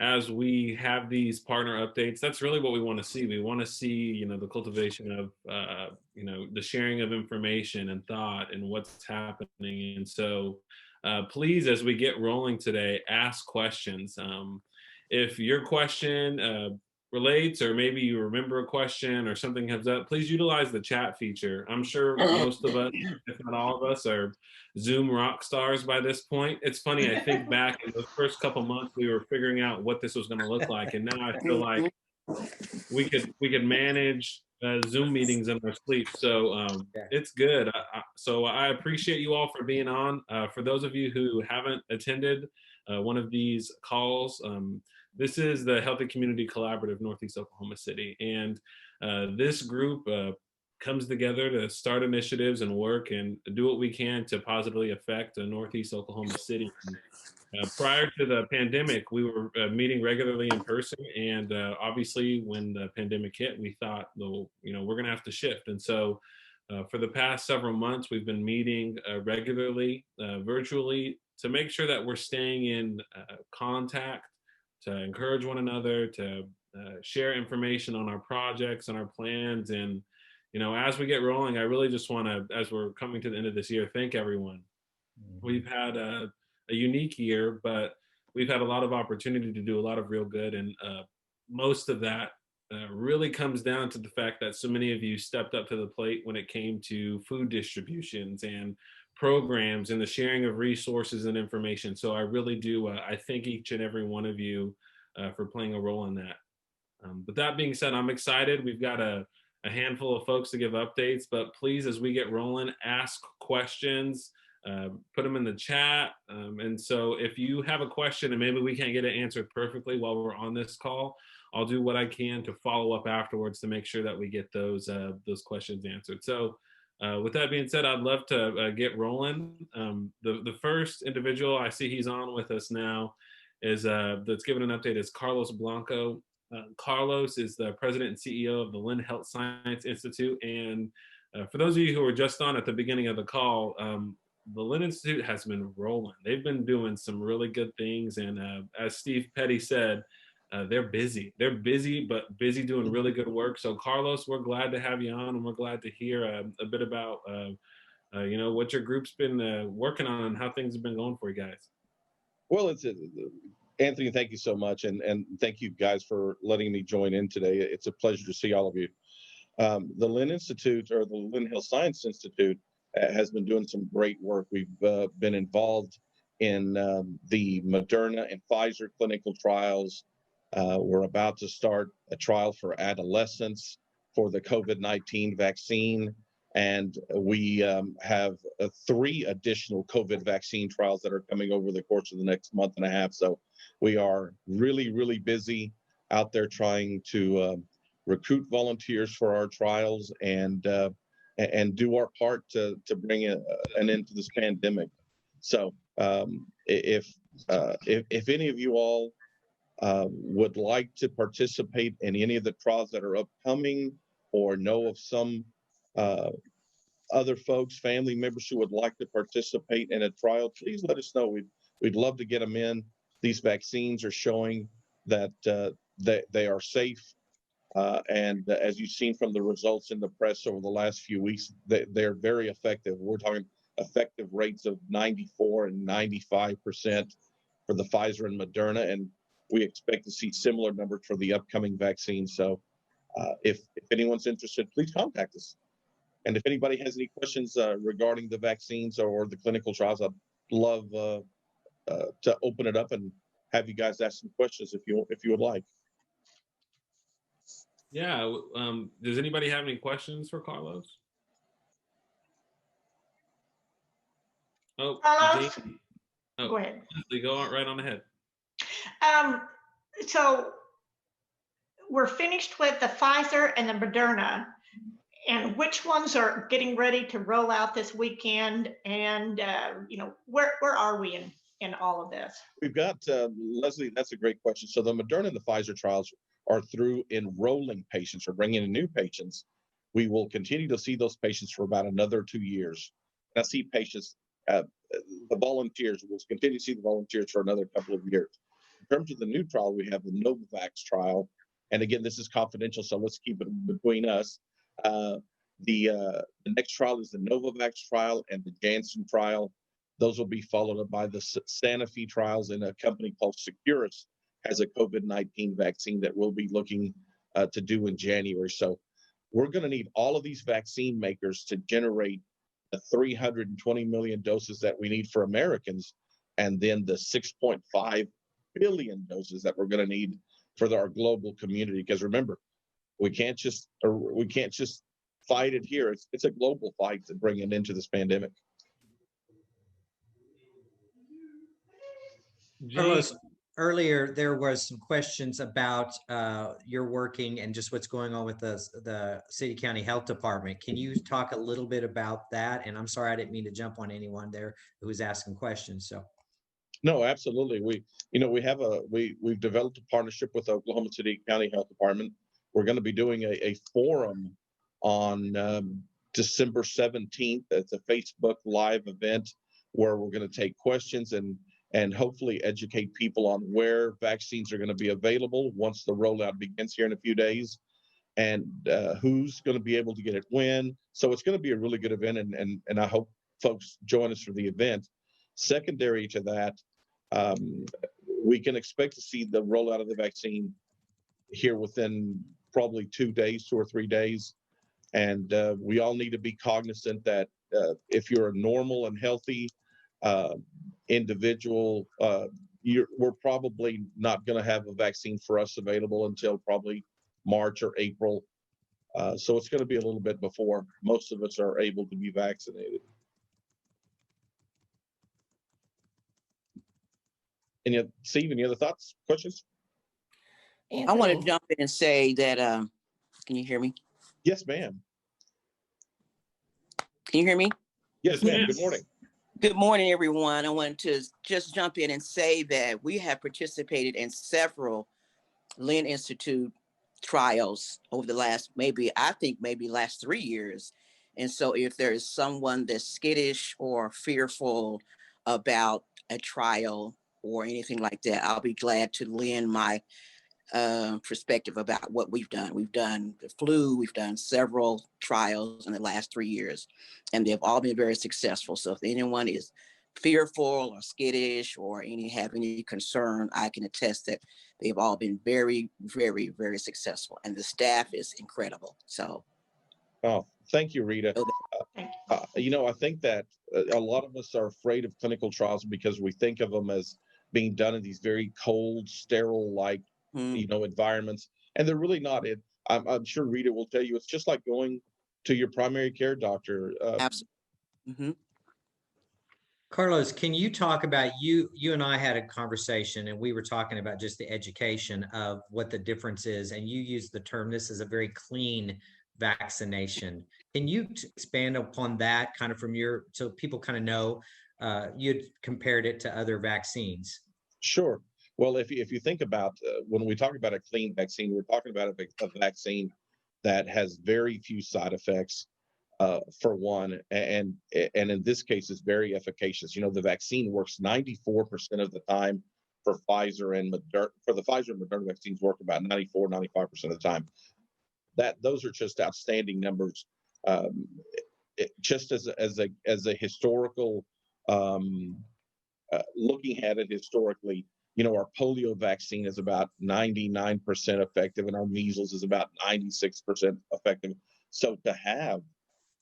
as we have these partner updates, that's really what we want to see. We want to see, the cultivation of, the sharing of information and thought and what's happening. And so, please, as we get rolling today, ask questions. If your question relates, or maybe you remember a question or something comes up, please utilize the chat feature. I'm sure most of us, if not all of us, are Zoom rock stars by this point. It's funny, I think back in the first couple months, we were figuring out what this was going to look like, and now I feel like we could manage Zoom meetings in our sleep. So it's good. So I appreciate you all for being on. For those of you who haven't attended one of these calls, this is the Healthy Community Collaborative Northeast Oklahoma City, and this group comes together to start initiatives and work and do what we can to positively affect Northeast Oklahoma City. Prior to the pandemic, we were meeting regularly in person, and obviously, when the pandemic hit, we thought, well, we're going to have to shift. And so, for the past several months, we've been meeting regularly, virtually, to make sure that we're staying in contact, to encourage one another, to share information on our projects and our plans. And, as we get rolling, I really just want to, as we're coming to the end of this year, thank everyone. We've had a unique year, but we've had a lot of opportunity to do a lot of real good. And most of that really comes down to the fact that so many of you stepped up to the plate when it came to food distributions and programs and the sharing of resources and information. So I really do, I thank each and every one of you for playing a role in that. But that being said, I'm excited. We've got a handful of folks to give updates, but please, as we get rolling, ask questions, put them in the chat. And so if you have a question and maybe we can't get it answered perfectly while we're on this call, I'll do what I can to follow up afterwards to make sure that we get those questions answered. So with that being said, I'd love to get rolling. The first individual I see he's on with us now is that's giving an update is Carlos Blanco. Carlos is the president and CEO of the Lynn Health Science Institute. And for those of you who were just on at the beginning of the call, the Lynn Institute has been rolling. They've been doing some really good things. And as Steve Petty said, they're busy. They're busy, but busy doing really good work. So Carlos, we're glad to have you on, and we're glad to hear a bit about, what your group's been working on and how things have been going for you guys. Well, Anthony, thank you so much. And thank you guys for letting me join in today. It's a pleasure to see all of you. The Lynn Institute, or the Lynn Health Science Institute, has been doing some great work. We've been involved in the Moderna and Pfizer clinical trials. We're about to start a trial for adolescents for the COVID-19 vaccine. And we have 3 additional COVID vaccine trials that are coming over the course of the next month and a half. So we are really, really busy out there trying to recruit volunteers for our trials and do our part to bring an end to this pandemic. So if any of you all would like to participate in any of the trials that are upcoming, or know of some other folks, family members who would like to participate in a trial, please let us know. We'd love to get them in. These vaccines are showing that they are safe. And as you've seen from the results in the press over the last few weeks, they're very effective. We're talking effective rates of 94 and 95% for the Pfizer and Moderna, and we expect to see similar numbers for the upcoming vaccine. So if anyone's interested, please contact us. And if anybody has any questions regarding the vaccines or the clinical trials, I'd love to open it up and have you guys ask some questions if you would like. Yeah. Does anybody have any questions for Carlos? Oh, Jeaneen. Go ahead. Go on, right on ahead. So we're finished with the Pfizer and the Moderna, and which ones are getting ready to roll out this weekend? And where are we in all of this? We've got Leslie. That's a great question. So the Moderna and the Pfizer trials are through enrolling patients or bringing in new patients. We will continue to see those patients for about another 2 years. And I see patients, the volunteers, we'll continue to see the volunteers for another couple of years. terms of the new trial, we have the Novomax trial. And again, this is confidential, so let's keep it between us. The next trial is the Novomax trial and the Janssen trial. Those will be followed up by the Sanofi trials, and a company called Seqirus has a COVID-19 vaccine that we'll be looking to do in January. So we're going to need all of these vaccine makers to generate the 320 million doses that we need for Americans, and then the 6.5 billion doses that we're going to need for our global community. Because remember, we can't just fight it here. It's a global fight to bring an end to this pandemic. Carlos, earlier there was some questions about your working and just what's going on with the city county health department. Can you talk a little bit about that? And I'm sorry, I didn't mean to jump on anyone there who was asking questions. So. No, absolutely. We've developed a partnership with Oklahoma City County Health Department. We're going to be doing a forum on December 17th. It's a Facebook Live event where we're going to take questions and hopefully educate people on where vaccines are going to be available once the rollout begins here in a few days, and who's going to be able to get it when. So it's going to be a really good event, and I hope folks join us for the event. Secondary to that, we can expect to see the rollout of the vaccine here within probably 2 or 3 days. And we all need to be cognizant that if you're a normal and healthy individual, we're probably not going to have a vaccine for us available until probably March or April. So it's going to be a little bit before most of us are able to be vaccinated. Steve, any other thoughts, questions? I want to jump in and say that, can you hear me? Yes, ma'am. Can you hear me? Yes, ma'am. Good morning. Good morning, everyone. I wanted to just jump in and say that we have participated in several Lynn Institute trials over the last, maybe 3 years. And so if there is someone that's skittish or fearful about a trial or anything like that, I'll be glad to lend my perspective about what we've done. We've done the flu, we've done several trials in the last 3 years, and they've all been very successful. So if anyone is fearful or skittish or have any concern, I can attest that they've all been very, very, very successful, and the staff is incredible. So. Oh, thank you, Rita. I think that a lot of us are afraid of clinical trials because we think of them as being done in these very cold, sterile-like, environments, and they're really not. I'm sure Rita will tell you it's just like going to your primary care doctor. Absolutely. Mm-hmm. Carlos, can you talk about you and I had a conversation, and we were talking about just the education of what the difference is, and you used the term, this is a very clean vaccination. Can you expand upon that kind of so people kind of know, you'd compared it to other vaccines? Sure. Well, if you think about when we talk about a clean vaccine, we're talking about a vaccine that has very few side effects, for one, and in this case is very efficacious. The vaccine works 94% of the time for Pfizer and Moderna. For the Pfizer and Moderna vaccines work about 95% of the time. Those are just outstanding numbers. Just as a historical, looking at it historically, our polio vaccine is about 99% effective, and our measles is about 96% effective. So to have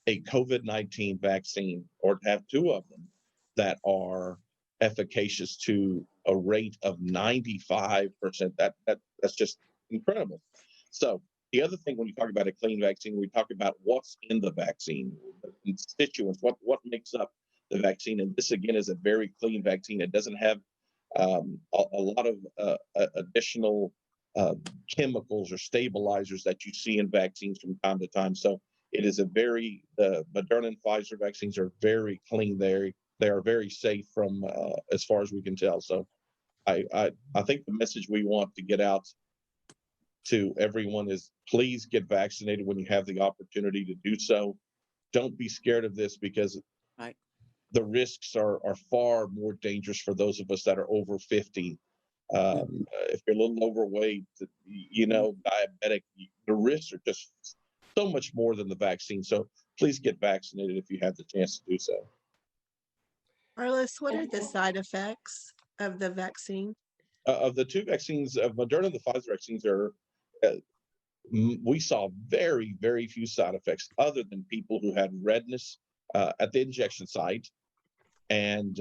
a COVID-19 vaccine, or to have two of them that are efficacious to a rate of 95%, that's just incredible. So the other thing, when you talk about a clean vaccine, we talk about what's in the vaccine, the constituents, what makes up the vaccine. And this, again, is a very clean vaccine. It doesn't have a lot of additional chemicals or stabilizers that you see in vaccines from time to time. So it is the Moderna and Pfizer vaccines are very clean. They are very safe from as far as we can tell. So I think the message we want to get out to everyone is, please get vaccinated when you have the opportunity to do so. Don't be scared of this, because the risks are far more dangerous for those of us that are over 50 If you're a little overweight, diabetic, the risks are just so much more than the vaccine. So please get vaccinated if you have the chance to do so. Carlos, what are the side effects of the vaccine? Of the two vaccines, of Moderna and the Pfizer vaccines, we saw very, very few side effects other than people who had redness at the injection site. And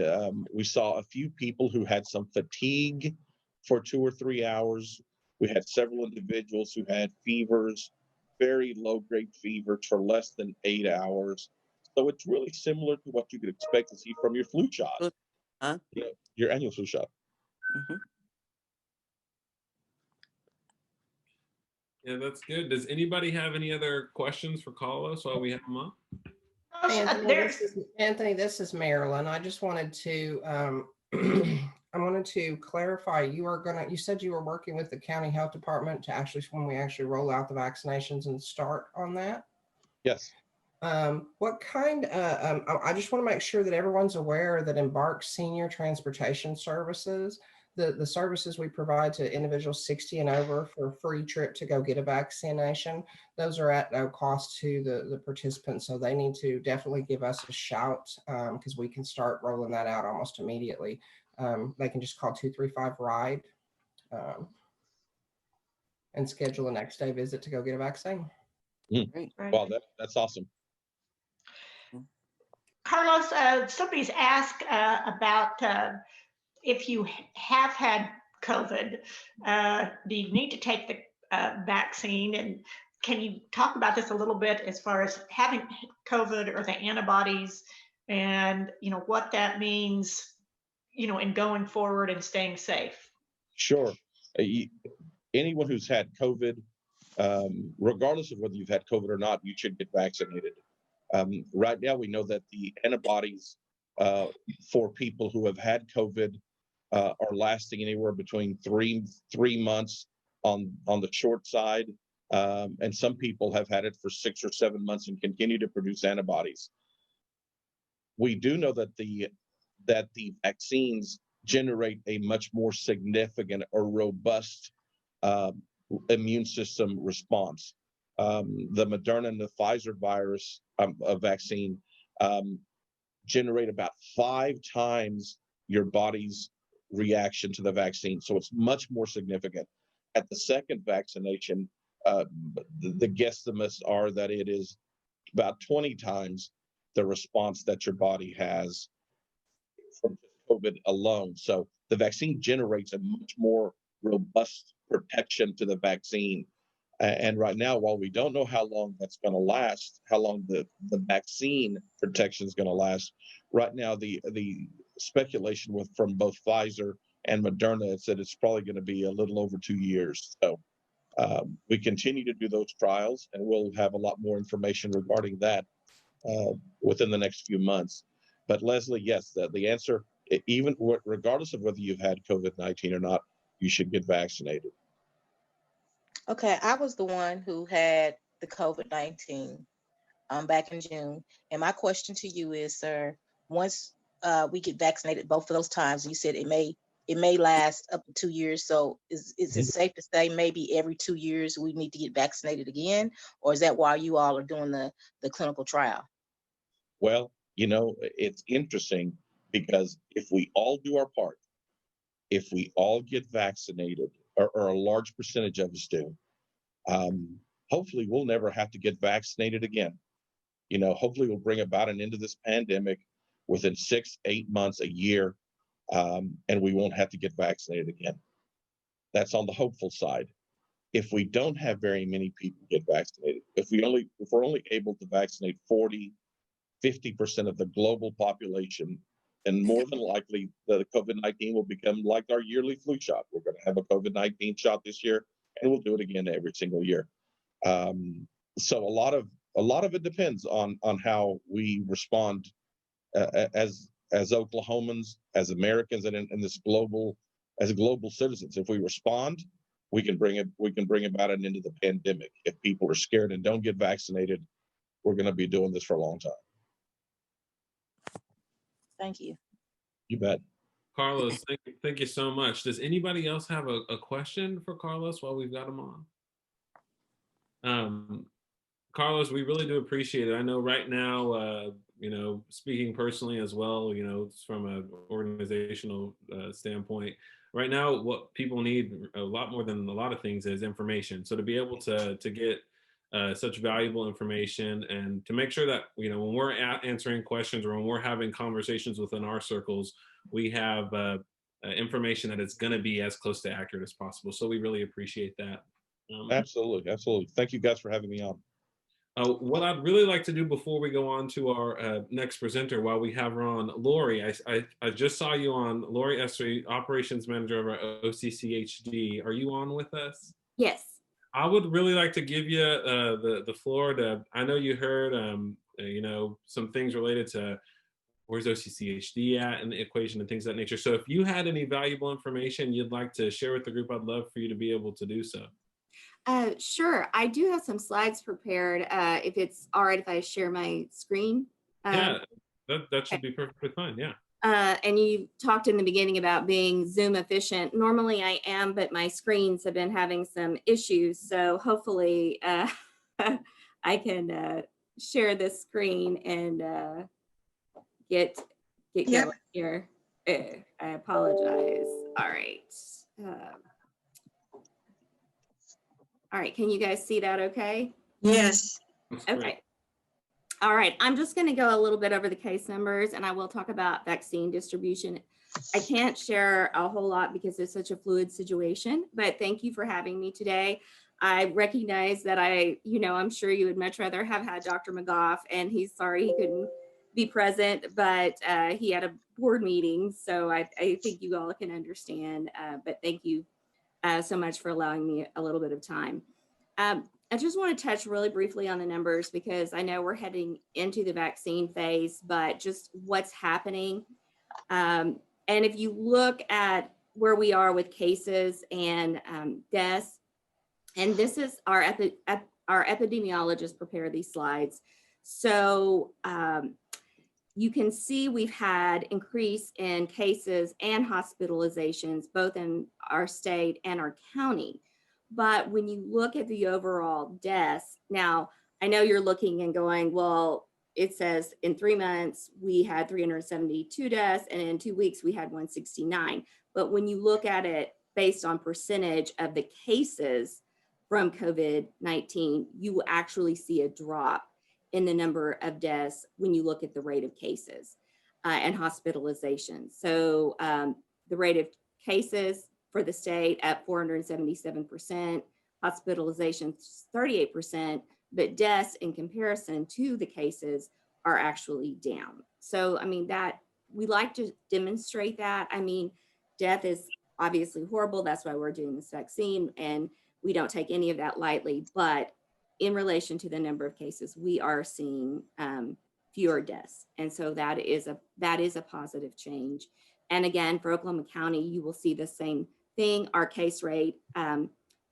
we saw a few people who had some fatigue for 2 or 3 hours. We had several individuals who had fevers, very low-grade fevers for less than 8 hours. So it's really similar to what you could expect to see from your flu shot, your annual flu shot. Mm-hmm. Yeah, that's good. Does anybody have any other questions for Carlos while we have him on? Anthony, this is Marilyn. I just wanted to I wanted to clarify. You said you were working with the county health department to when we actually roll out the vaccinations and start on that. Yes. What kind? I just want to make sure that everyone's aware that Embark Senior Transportation Services, the services we provide to individuals 60 and over for a free trip to go get a vaccination, those are at no cost to the participants. So they need to definitely give us a shout because we can start rolling that out almost immediately. They can just call 235-RIDE and schedule a next day visit to go get a vaccine. Great. Wow, that's awesome. Carlos, somebody's asked about if you have had COVID, do you need to take the vaccine? And can you talk about this a little bit as far as having COVID or the antibodies and, what that means, in going forward and staying safe? Sure. Anyone who's had COVID, regardless of whether you've had COVID or not, you should get vaccinated. Right now, we know that the antibodies for people who have had COVID are lasting anywhere between three months on the short side, and some people have had it for 6 or 7 months and continue to produce antibodies. We do know that the vaccines generate a much more significant or robust immune system response. The Moderna and the Pfizer virus vaccine generate about 5 times your body's reaction to the vaccine. So it's much more significant. At the second vaccination, the guesstimates are that it is about 20 times the response that your body has from COVID alone. So the vaccine generates a much more robust protection to the vaccine. And right now, while we don't know how long that's going to last, how long the vaccine protection is going to last, right now the speculation from both Pfizer and Moderna is that it's probably going to be a little over 2 years. So we continue to do those trials, and we'll have a lot more information regarding that within the next few months. But Leslie, yes, the answer, even regardless of whether you've had COVID-19 or not, you should get vaccinated. Okay, I was the one who had the COVID-19 back in June. And my question to you is, sir, once we get vaccinated both of those times, you said it may last up to 2 years. So is it safe to say maybe every 2 years we need to get vaccinated again? Or is that why you all are doing the clinical trial? Well, it's interesting because if we all do our part, if we all get vaccinated, or a large percentage of us do, hopefully we'll never have to get vaccinated again. Hopefully we'll bring about an end to this pandemic within 6, 8 months, a year, and we won't have to get vaccinated again. That's on the hopeful side. If we don't have very many people get vaccinated, if we're only able to vaccinate 40-50% of the global population, and more than likely the COVID-19 will become like our yearly flu shot. We're going to have a COVID-19 shot this year, and we'll do it again every single year. So a lot of it depends on how we respond as Oklahomans, as Americans, and as global citizens. If we respond, we can bring about an end to the pandemic. If people are scared and don't get vaccinated, we're going to be doing this for a long time. Thank you. You bet. Carlos, thank you so much. Does anybody else have a question for Carlos while we've got him on? Carlos, we really do appreciate it. I know right now, speaking personally as well, from an organizational standpoint, right now, what people need a lot more than a lot of things is information. So to be able to get such valuable information and to make sure that, when we're answering questions or when we're having conversations within our circles, we have information that is going to be as close to accurate as possible. So we really appreciate that. Absolutely. Absolutely. Thank you guys for having me on. What I'd really like to do before we go on to our next presenter, while we have her on, Lorri, I just saw you on, Lorri Essary, Operations Manager of our OCCHD. Are you on with us? Yes. I would really like to give you the floor to, I know you heard, some things related to where's OCCHD at in the equation and things of that nature. So if you had any valuable information you'd like to share with the group, I'd love for you to be able to do so. Sure. I do have some slides prepared. If it's all right if I share my screen. Yeah, that should be perfectly fine. Yeah. And you talked in the beginning about being Zoom efficient. Normally I am, but my screens have been having some issues. So hopefully I can share this screen and get going here. I apologize. All right. All right, can you guys see that okay? Yes. Okay. All right, I'm just going to go a little bit over the case numbers and I will talk about vaccine distribution. I can't share a whole lot because it's such a fluid situation, but thank you for having me today. I recognize that I'm sure you would much rather have had Dr. McGough, and he's sorry he couldn't be present, but he had a board meeting, so I think you all can understand, but thank you so much for allowing me a little bit of time. I just want to touch really briefly on the numbers because I know we're heading into the vaccine phase, but just what's happening. And if you look at where we are with cases and deaths, and this is our epidemiologists prepare these slides. So you can see we've had increase in cases and hospitalizations, both in our state and our county. But when you look at the overall deaths, now I know you're looking and going, well, it says in 3 months, we had 372 deaths, and in 2 weeks, we had 169. But when you look at it based on percentage of the cases from COVID-19, you will actually see a drop in the number of deaths when you look at the rate of cases and hospitalizations. So the rate of cases for the state at 477%, hospitalizations 38%, but deaths in comparison to the cases are actually down. So, I mean, that we like to demonstrate that. I mean, death is obviously horrible. That's why we're doing this vaccine, and we don't take any of that lightly, but in relation to the number of cases, we are seeing fewer deaths. And so that is a positive change. And again, for Oklahoma County, you will see the same thing. Our case rate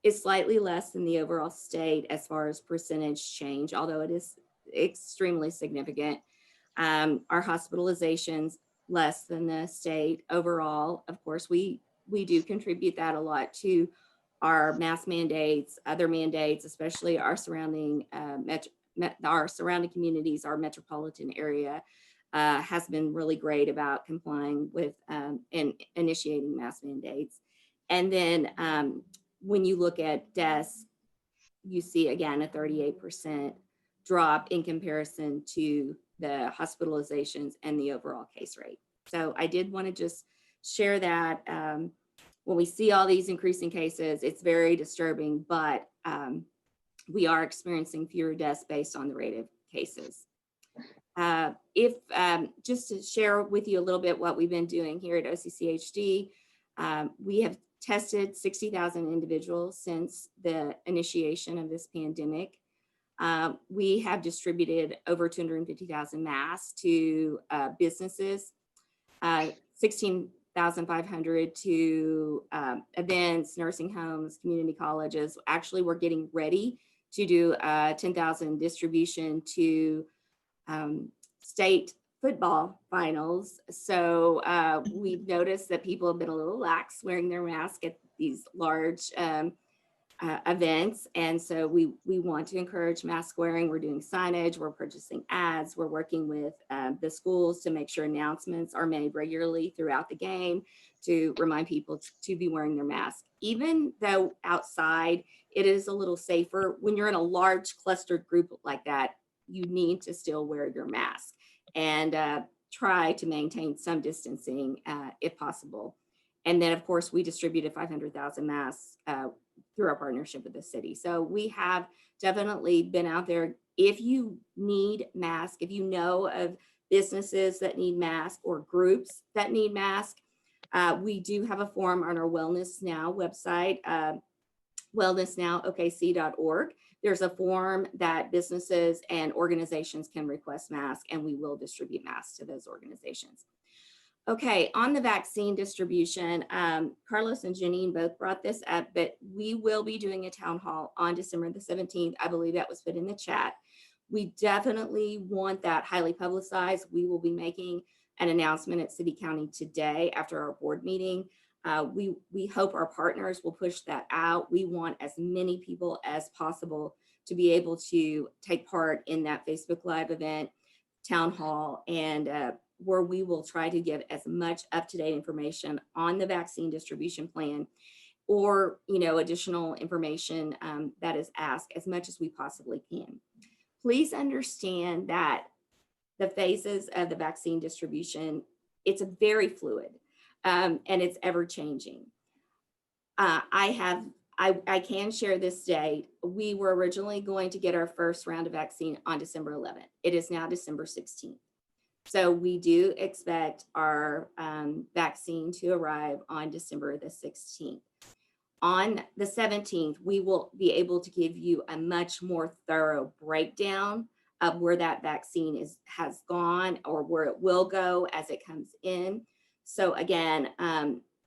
is slightly less than the overall state as far as percentage change, although it is extremely significant. Our hospitalizations less than the state overall. Of course, we do contribute that a lot to our mask mandates, other mandates, especially our surrounding communities. Our metropolitan area has been really great about complying with and initiating mask mandates. And then when you look at deaths, you see again a 38% drop in comparison to the hospitalizations and the overall case rate. So I did want to just share that. When we see all these increasing cases, it's very disturbing, but we are experiencing fewer deaths based on the rate of cases. Just to share with you a little bit what we've been doing here at OCCHD, we have tested 60,000 individuals since the initiation of this pandemic. We have distributed over 250,000 masks to businesses, 16,500 to events, nursing homes, community colleges. Actually, we're getting ready to do 10,000 distribution to state football finals. So we've noticed that people have been a little lax wearing their mask at these large events. And so we want to encourage mask wearing. We're doing signage, we're purchasing ads, we're working with the schools to make sure announcements are made regularly throughout the game to remind people to be wearing their mask. Even though outside it is a little safer, when you're in a large clustered group like that, you need to still wear your mask and try to maintain some distancing if possible. And then of course we distributed 500,000 masks through our partnership with the city. So we have definitely been out there. If you need masks, if you know of businesses that need masks or groups that need masks, we do have a form on our Wellness Now website, wellnessnowokc.org. There's a form that businesses and organizations can request masks, and we will distribute masks to those organizations. Okay, on the vaccine distribution, Carlos and Jeaneen both brought this up, but we will be doing a town hall on December the 17th. I believe that was put in the chat. We definitely want that highly publicized. We will be making an announcement at City County today after our board meeting. We hope our partners will push that out. We want as many people as possible to be able to take part in that Facebook Live event, town hall, and where we will try to give as much up-to-date information on the vaccine distribution plan, or additional information that is asked, as much as we possibly can. Please understand that the phases of the vaccine distribution, it's a very fluid and it's ever changing. I can share this date. We were originally going to get our first round of vaccine on December 11th. It is now December 16th. So we do expect our vaccine to arrive on December the 16th. On the 17th, we will be able to give you a much more thorough breakdown of where that vaccine has gone, or where it will go as it comes in. So again,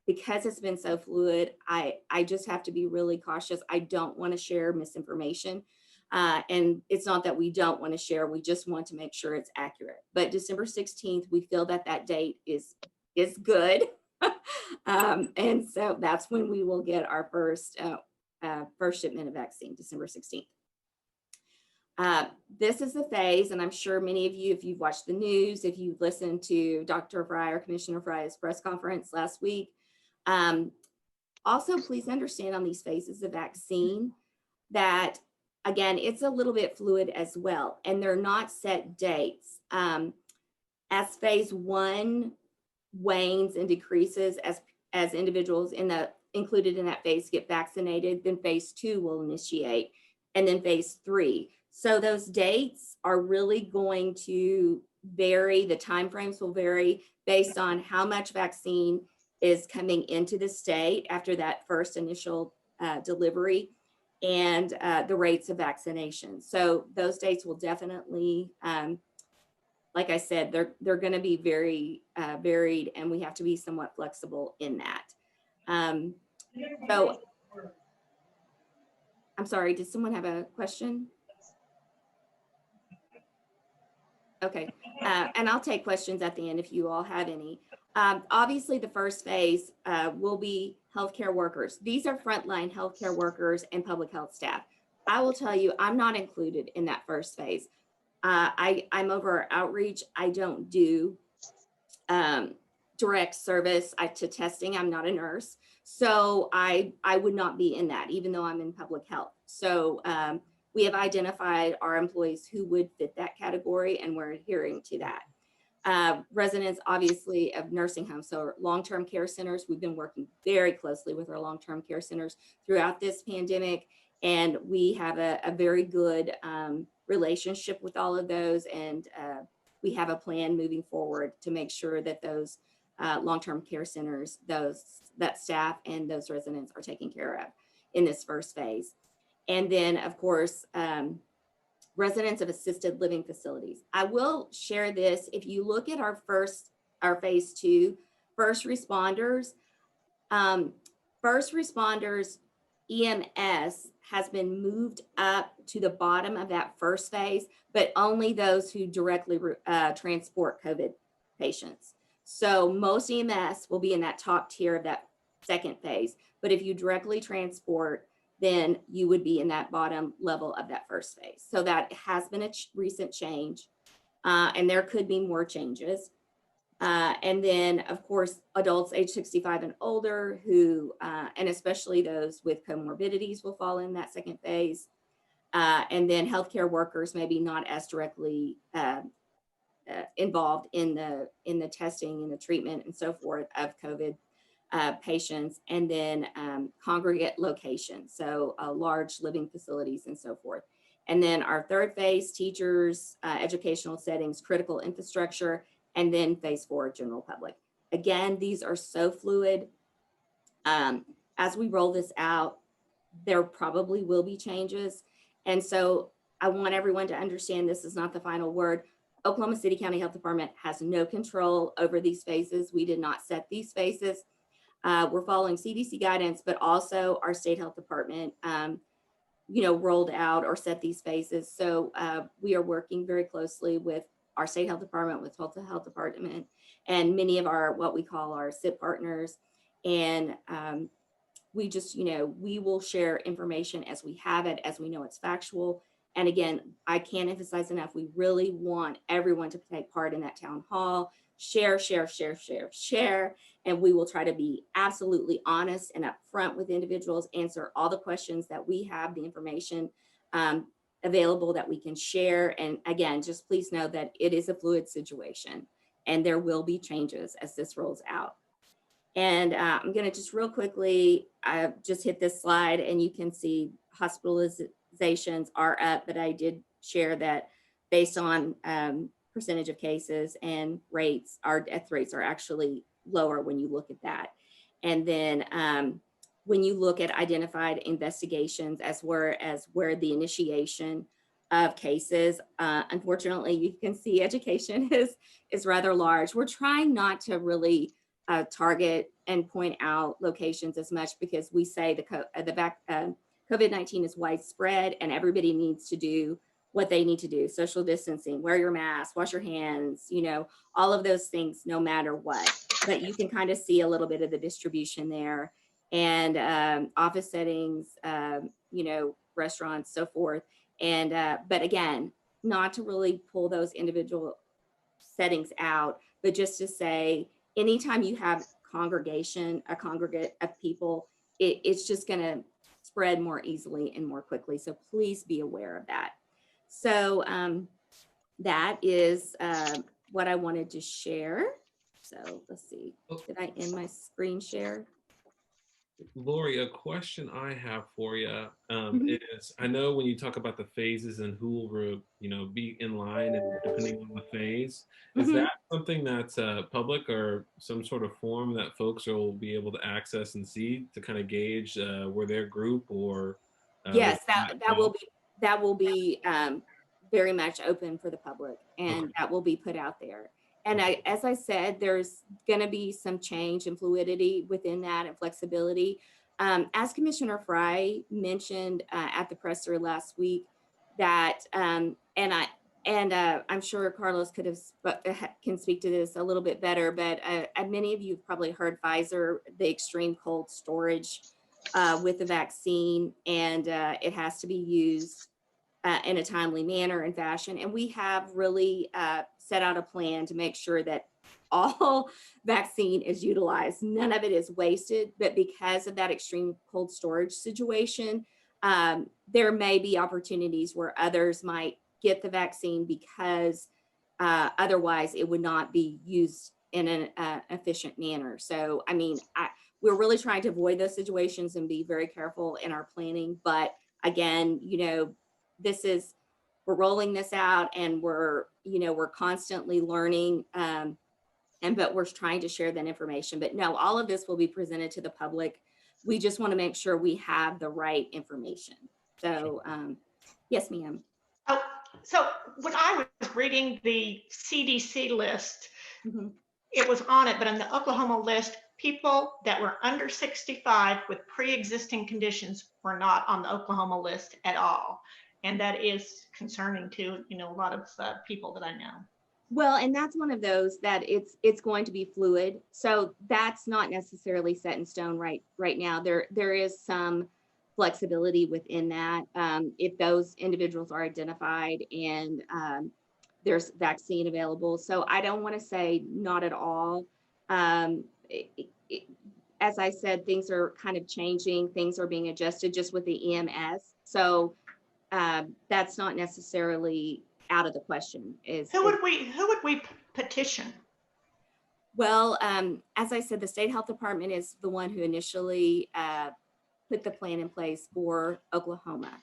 because it's been so fluid, I just have to be really cautious. I don't want to share misinformation. And it's not that we don't want to share, we just want to make sure it's accurate. But December 16th, we feel that date is good. And so that's when we will get our first shipment of vaccine, December 16th. This is the phase, and I'm sure many of you, if you've watched the news, if you've listened to Dr. Fry or Commissioner Fry's press conference last week, also please understand on these phases of vaccine that, again, it's a little bit fluid as well, and they're not set dates. As phase 1 wanes and decreases as individuals included in that phase get vaccinated, then phase 2 will initiate, and then phase 3. So those dates are really going to vary. The timeframes will vary based on how much vaccine is coming into the state after that first initial delivery, and the rates of vaccination. So those dates will definitely, like I said, they're going to be very varied, and we have to be somewhat flexible in that. So I'm sorry, did someone have a question? Okay, and I'll take questions at the end if you all have any. Obviously, the first phase will be healthcare workers. These are frontline healthcare workers and public health staff. I will tell you, I'm not included in that first phase. I'm over outreach. I don't do direct service to testing. I'm not a nurse. So I would not be in that, even though I'm in public health. So we have identified our employees who would fit that category, and we're adhering to that. Residents, obviously, of nursing homes, so long-term care centers. We've been working very closely with our long-term care centers throughout this pandemic, and we have a very good relationship with all of those, and we have a plan moving forward to make sure that those long-term care centers, that staff and those residents are taken care of in this first phase. And then, of course, residents of assisted living facilities. I will share this. If you look at our phase 2, first responders EMS has been moved up to the bottom of that first phase, but only those who directly transport COVID patients. So most EMS will be in that top tier of that second phase. But if you directly transport, then you would be in that bottom level of that first phase. So that has been a recent change, and there could be more changes. And then, of course, adults age 65 and older who, and especially those with comorbidities will fall in that second phase. And then healthcare workers maybe not as directly involved in the testing and the treatment and so forth of COVID patients. And then congregate locations, so large living facilities and so forth. And then our third phase, teachers, educational settings, critical infrastructure, and then phase 4, general public. Again, these are so fluid. As we roll this out, there probably will be changes. And so I want everyone to understand this is not the final word. Oklahoma City County Health Department has no control over these phases. We did not set these phases. We're following CDC guidance, but also our state health department, rolled out or set these phases. So we are working very closely with our state health department, with health department, and many of our, what we call our SIP partners. And we just, we will share information as we have it, as we know it's factual. And again, I can't emphasize enough, we really want everyone to take part in that town hall, share, and we will try to be absolutely honest and upfront with individuals, answer all the questions that we have, the information available that we can share. And again, just please know that it is a fluid situation and there will be changes as this rolls out. And I'm gonna just real quickly, I just hit this slide and you can see hospitalizations are up, but I did share that based on percentage of cases and rates, our death rates are actually lower when you look at that. And then when you look at identified investigations as where the initiation of cases, unfortunately, you can see education is rather large. We're trying not to really target and point out locations as much because we say the COVID-19 is widespread and everybody needs to do what they need to do. Social distancing, wear your mask, wash your hands, all of those things, no matter what. But you can kind of see a little bit of the distribution there. And office settings, restaurants, so forth. And, but again, not to really pull those individual settings out, but just to say, anytime you have a congregate of people, it's just gonna spread more easily and more quickly. So please be aware of that. So that is what I wanted to share. So let's see, did I end my screen share? Lorri, a question I have for you is, I know when you talk about the phases and who will, be in line and depending on the phase, is that something that's public or some sort of form that folks will be able to access and see to kind of gauge where their group or? Yes, that will be very much open for the public, and that will be put out there. And as I said, there's going to be some change and fluidity within that and flexibility. As Commissioner Fry mentioned at the presser last week, that I'm sure Carlos can speak to this a little bit better, but many of you have probably heard Pfizer, the extreme cold storage with the vaccine, and it has to be used in a timely manner and fashion. And we have really set out a plan to make sure that all vaccine is utilized. None of it is wasted, but because of that extreme cold storage situation, there may be opportunities where others might get the vaccine because otherwise it would not be used in an efficient manner. So, I mean, we're really trying to avoid those situations and be very careful in our planning. But again, we're rolling this out and we're constantly learning, but we're trying to share that information. But no, all of this will be presented to the public. We just want to make sure we have the right information. So yes, ma'am. Oh, so when I was reading the CDC list, it was on it, but on the Oklahoma list, people that were under 65 with pre-existing conditions were not on the Oklahoma list at all. And that is concerning to, a lot of people that I know. Well, and that's one of those that it's going to be fluid. So that's not necessarily set in stone right now. There is some flexibility within that. If those individuals are identified and there's vaccine available. So I don't want to say not at all. As I said, things are kind of changing. Things are being adjusted just with the EMS. So that's not necessarily out of the question. Who would we petition? Well, as I said, the state health department is the one who initially put the plan in place for Oklahoma.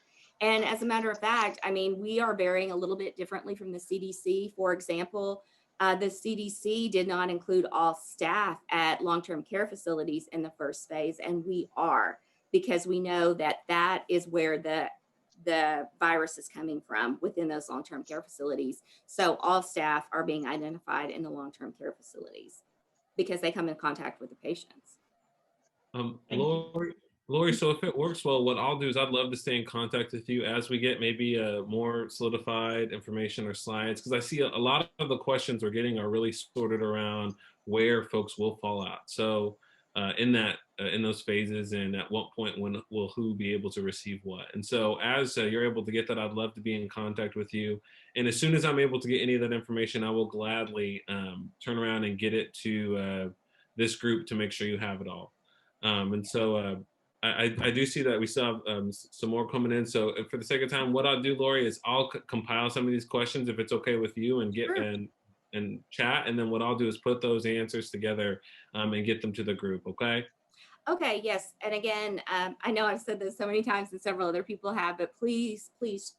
And as a matter of fact, I mean, we are varying a little bit differently from the CDC. For example, the CDC did not include all staff at long-term care facilities in the first phase, and we are, because we know that that is where the virus is coming from within those long-term care facilities. So all staff are being identified in the long-term care facilities because they come in contact with the patients. Lorri, so if it works well, what I'll do is I'd love to stay in contact with you as we get maybe more solidified information or slides, because I see a lot of the questions we're getting are really sorted around where folks will fall out. So in those phases, and at what point when will who be able to receive what. And so as you're able to get that, I'd love to be in contact with you. And as soon as I'm able to get any of that information, I will gladly turn around and get it to this group to make sure you have it all. And so I do see that we still have some more coming in. So for the sake of time, what I'll do, Lorri, is I'll compile some of these questions if it's okay with you, and get and chat. And then what I'll do is put those answers together and get them to the group. Okay. Okay. Yes. And again, I know I've said this so many times and several other people have, but please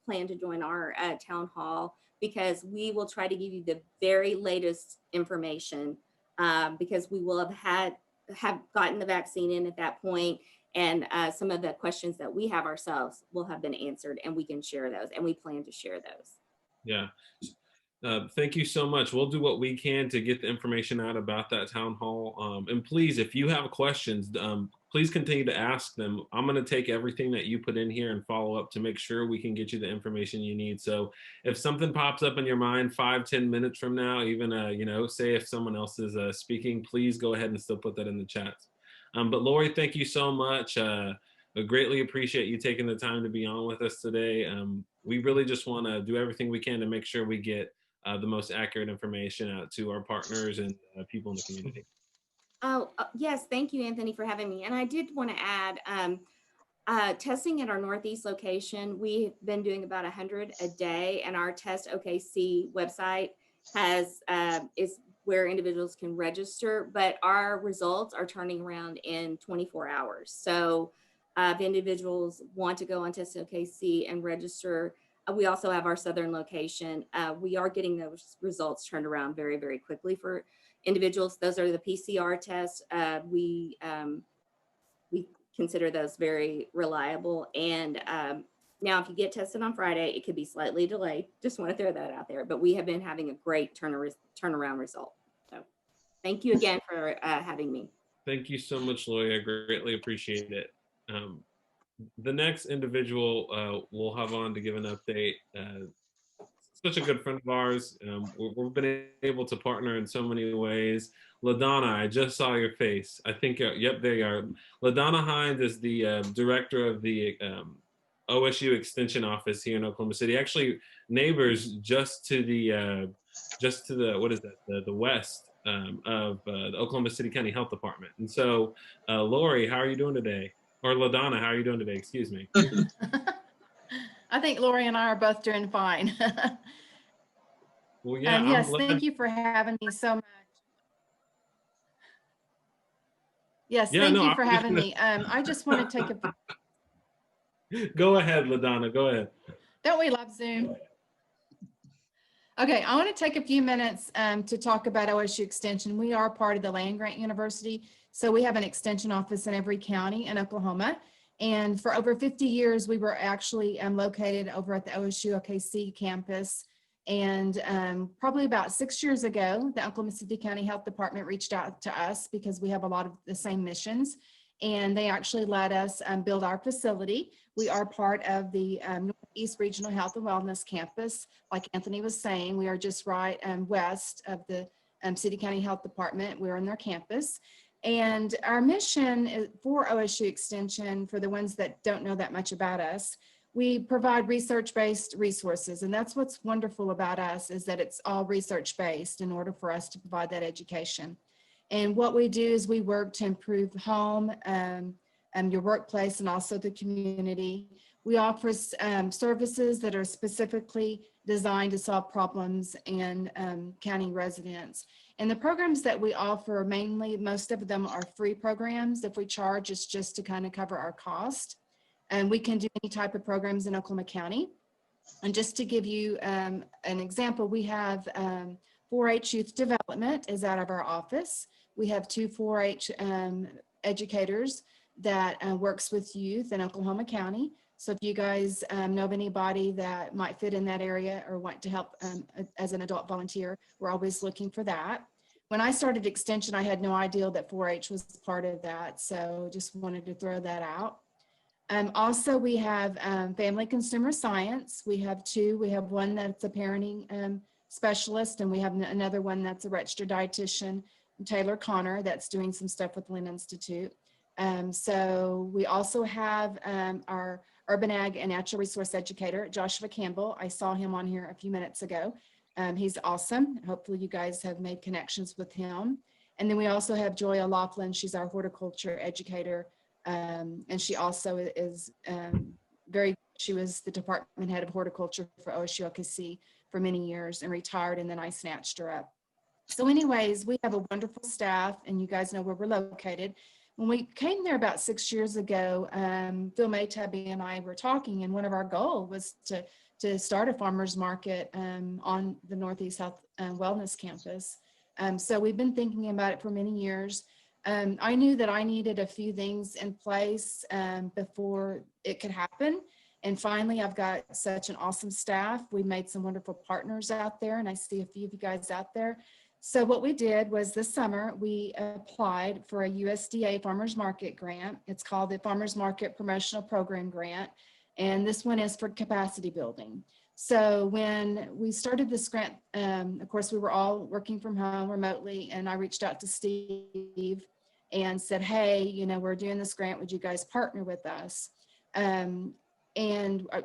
plan to join our town hall, because we will try to give you the very latest information, because we will have gotten the vaccine in at that point. And some of the questions that we have ourselves will have been answered, and we can share those, and we plan to share those. Yeah. Thank you so much. We'll do what we can to get the information out about that town hall. And please, if you have questions, please continue to ask them. I'm going to take everything that you put in here and follow up to make sure we can get you the information you need. So if something pops up in your mind 5-10 minutes from now, even, say if someone else is speaking, please go ahead and still put that in the chat. But Lorri, thank you so much. I greatly appreciate you taking the time to be on with us today. We really just want to do everything we can to make sure we get the most accurate information out to our partners and people in the community. Oh, yes. Thank you, Anthony, for having me. And I did want to add, testing at our Northeast location, we've been doing about 100 a day, and our Test OKC website is where individuals can register, but our results are turning around in 24 hours. So if individuals want to go on Test OKC and register, we also have our Southern location. We are getting those results turned around very, very quickly for individuals. Those are the PCR tests. We consider those very reliable. And now if you get tested on Friday, it could be slightly delayed. Just want to throw that out there, but we have been having a great turnaround result. So thank you again for having me. Thank you so much, Lorri. I greatly appreciate it. The next individual we'll have on to give an update, such a good friend of ours. We've been able to partner in so many ways. LaDonna, I just saw your face. I think, yep, there you are. LaDonna Hines is the director of the OSU Extension Office here in Oklahoma City. Actually, neighbors just to the what is that? The west of the Oklahoma City County Health Department. And so, Lorri, how are you doing today? Or LaDonna, how are you doing today? Excuse me. I think Lorri and I are both doing fine. Well, yeah. Yes, thank you for having me so much. Yes, yeah, thank no, you for having me. I just want to take a... Go ahead, LaDonna, go ahead. Don't we love Zoom? Okay, I want to take a few minutes to talk about OSU Extension. We are part of the Land Grant University, so we have an extension office in every county in Oklahoma. And for over 50 years, we were actually located over at the OSU OKC campus. And probably about 6 years ago, the Oklahoma City County Health Department reached out to us because we have a lot of the same missions. And they actually let us build our facility. We are part of the Northeast Regional Health and Wellness Campus. Like Anthony was saying, we are just right west of the City County Health Department. We're on their campus. And our mission is for OSU Extension, for the ones that don't know that much about us, we provide research-based resources. And that's what's wonderful about us, is that it's all research-based in order for us to provide that education. And what we do is we work to improve home, your workplace, and also the community. We offer services that are specifically designed to solve problems in county residents. And the programs that we offer, mainly, most of them are free programs. If we charge, it's just to kind of cover our cost. And we can do any type of programs in Oklahoma County. And just to give you an example, we have 4-H Youth Development is out of our office. We have 2 4-H educators that works with youth in Oklahoma County. So if you guys know of anybody that might fit in that area or want to help as an adult volunteer, we're always looking for that. When I started Extension, I had no idea that 4-H was part of that. So just wanted to throw that out. Also, we have Family Consumer Science. We have 2. We have one that's a parenting specialist, and we have another one that's a registered dietitian, Taylor Connor, that's doing some stuff with Lynn Institute. So we also have our urban ag and natural resource educator, Joshua Campbell. I saw him on here a few minutes ago. He's awesome. Hopefully you guys have made connections with him. And then we also have Joya Laughlin. She's our horticulture educator. And she also is she was the department head of horticulture for OSU OKC for many years and retired, and then I snatched her up. So anyways, we have a wonderful staff, and you guys know where we're located. When we came there about 6 years ago, Phil Maytabby and I were talking, and one of our goals was to start a farmer's market on the Northeast Health and Wellness Campus. So we've been thinking about it for many years. I knew that I needed a few things in place before it could happen. And finally, I've got such an awesome staff. We made some wonderful partners out there, and I see a few of you guys out there. So what we did was this summer, we applied for a USDA Farmers Market grant. It's called the Farmers Market Promotional Program Grant. And this one is for capacity building. So when we started this grant, of course, we were all working from home remotely, and I reached out to Steve and said, hey, you know, we're doing this grant. Would you guys partner with us? And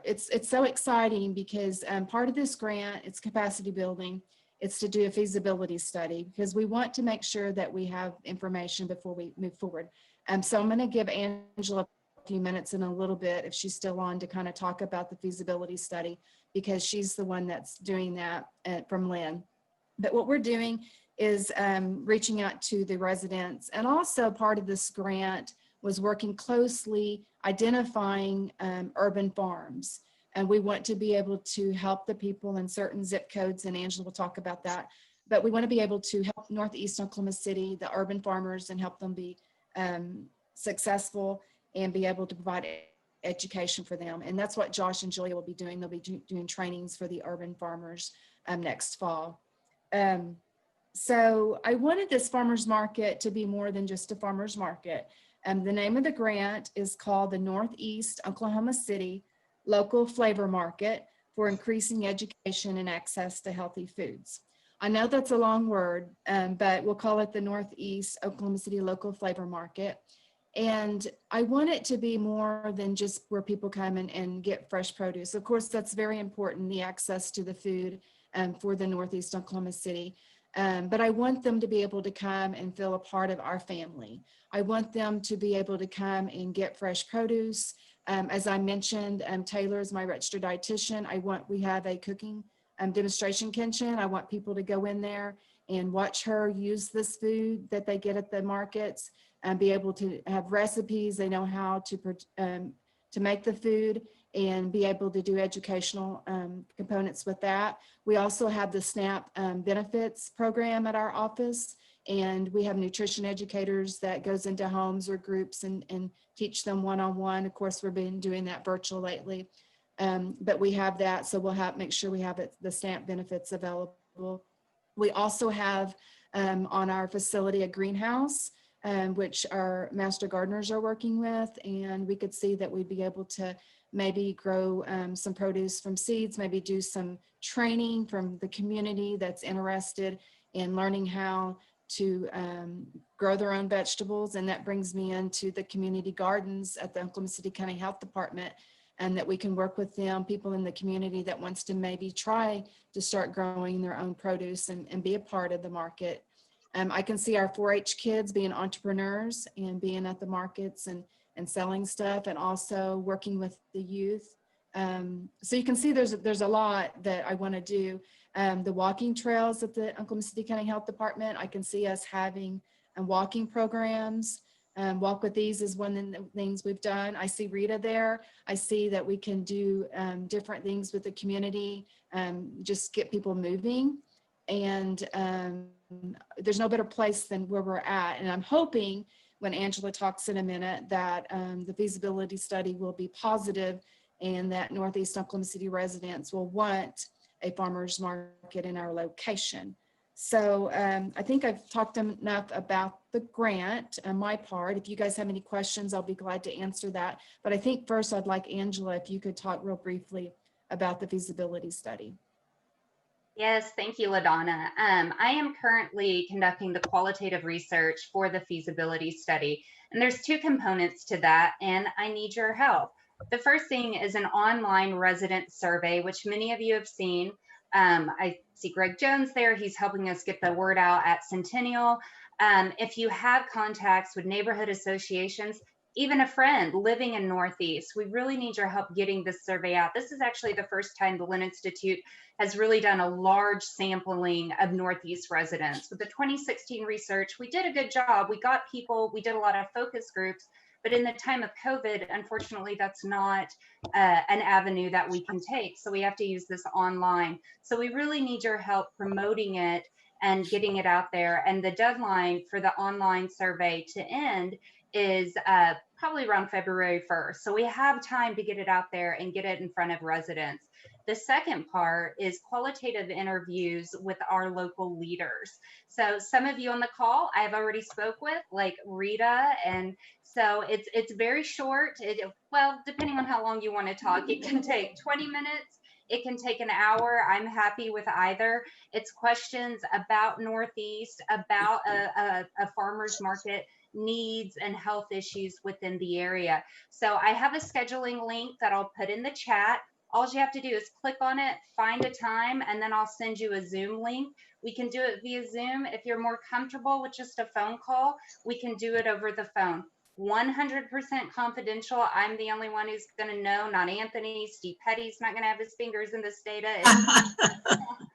it's so exciting because part of this grant, it's capacity building. It's to do a feasibility study because we want to make sure that we have information before we move forward. So I'm going to give Angela a few minutes in a little bit, if she's still on, to kind of talk about the feasibility study, because she's the one that's doing that from Lynn. But what we're doing is reaching out to the residents, and also part of this grant was working closely identifying urban farms. And we want to be able to help the people in certain zip codes, and Angela will talk about that. But we want to be able to help Northeast Oklahoma City, the urban farmers, and help them be successful and be able to provide education for them. And that's what Josh and Julia will be doing. They'll be doing trainings for the urban farmers next fall. So I wanted this farmers market to be more than just a farmers market. The name of the grant is called the Northeast Oklahoma City Local Flavor Market for Increasing Education and Access to Healthy Foods. I know that's a long word, but we'll call it the Northeast Oklahoma City Local Flavor Market. And I want it to be more than just where people come in and get fresh produce. Of course, that's very important, the access to the food for the Northeast Oklahoma City. But I want them to be able to come and feel a part of our family. I want them to be able to come and get fresh produce. As I mentioned, Taylor is my registered dietitian. We have a cooking demonstration kitchen. I want people to go in there and watch her use this food that they get at the markets and be able to have recipes. They know how to make the food and be able to do educational components with that. We also have the SNAP benefits program at our office, and we have nutrition educators that goes into homes or groups and teach them one-on-one. Of course, we've been doing that virtual lately. But we have that, so we'll make sure we have the SNAP benefits available. We also have on our facility a greenhouse, which our master gardeners are working with, and we could see that we'd be able to maybe grow some produce from seeds, maybe do some training from the community that's interested in learning how to grow their own vegetables. And that brings me into the community gardens at the Oklahoma City County Health Department, and that we can work with them, people in the community that wants to maybe try to start growing their own produce and be a part of the market. I can see our 4-H kids being entrepreneurs and being at the markets and selling stuff, and also working with the youth. So you can see there's a lot that I want to do. The walking trails at the Oklahoma City County Health Department, I can see us having walking programs. Walk with These is one of the things we've done. I see Rita there. I see that we can do different things with the community, just get people moving. And there's no better place than where we're at. And I'm hoping when Angela talks in a minute that the feasibility study will be positive, and that Northeast Oklahoma City residents will want a farmer's market in our location. So I think I've talked enough about the grant on my part. If you guys have any questions, I'll be glad to answer that. But I think first I'd like Angela, if you could talk real briefly about the feasibility study. Yes, thank you, LaDonna. I am currently conducting the qualitative research for the feasibility study, and there's 2 components to that, and I need your help. The first thing is an online resident survey, which many of you have seen. I see Greg Jones there. He's helping us get the word out at Centennial. If you have contacts with neighborhood associations, even a friend living in Northeast, we really need your help getting this survey out. This is actually the first time the Lynn Institute has really done a large sampling of Northeast residents. With the 2016 research, we did a good job. We got people, we did a lot of focus groups, but in the time of COVID, unfortunately, that's not an avenue that we can take. So we have to use this online. So we really need your help promoting it and getting it out there. And the deadline for the online survey to end is probably around February 1st. So we have time to get it out there and get it in front of residents. The second part is qualitative interviews with our local leaders. So some of you on the call I've already spoke with, like Rita, and so it's very short. Well, depending on how long you want to talk, it can take 20 minutes. It can take an hour. I'm happy with either. It's questions about Northeast, about a farmer's market, needs and health issues within the area. So I have a scheduling link that I'll put in the chat. All you have to do is click on it, find a time, and then I'll send you a Zoom link. We can do it via Zoom. If you're more comfortable with just a phone call, we can do it over the phone. 100% confidential. I'm the only one who's going to know, not Anthony. Steve Petty's not going to have his fingers in this data.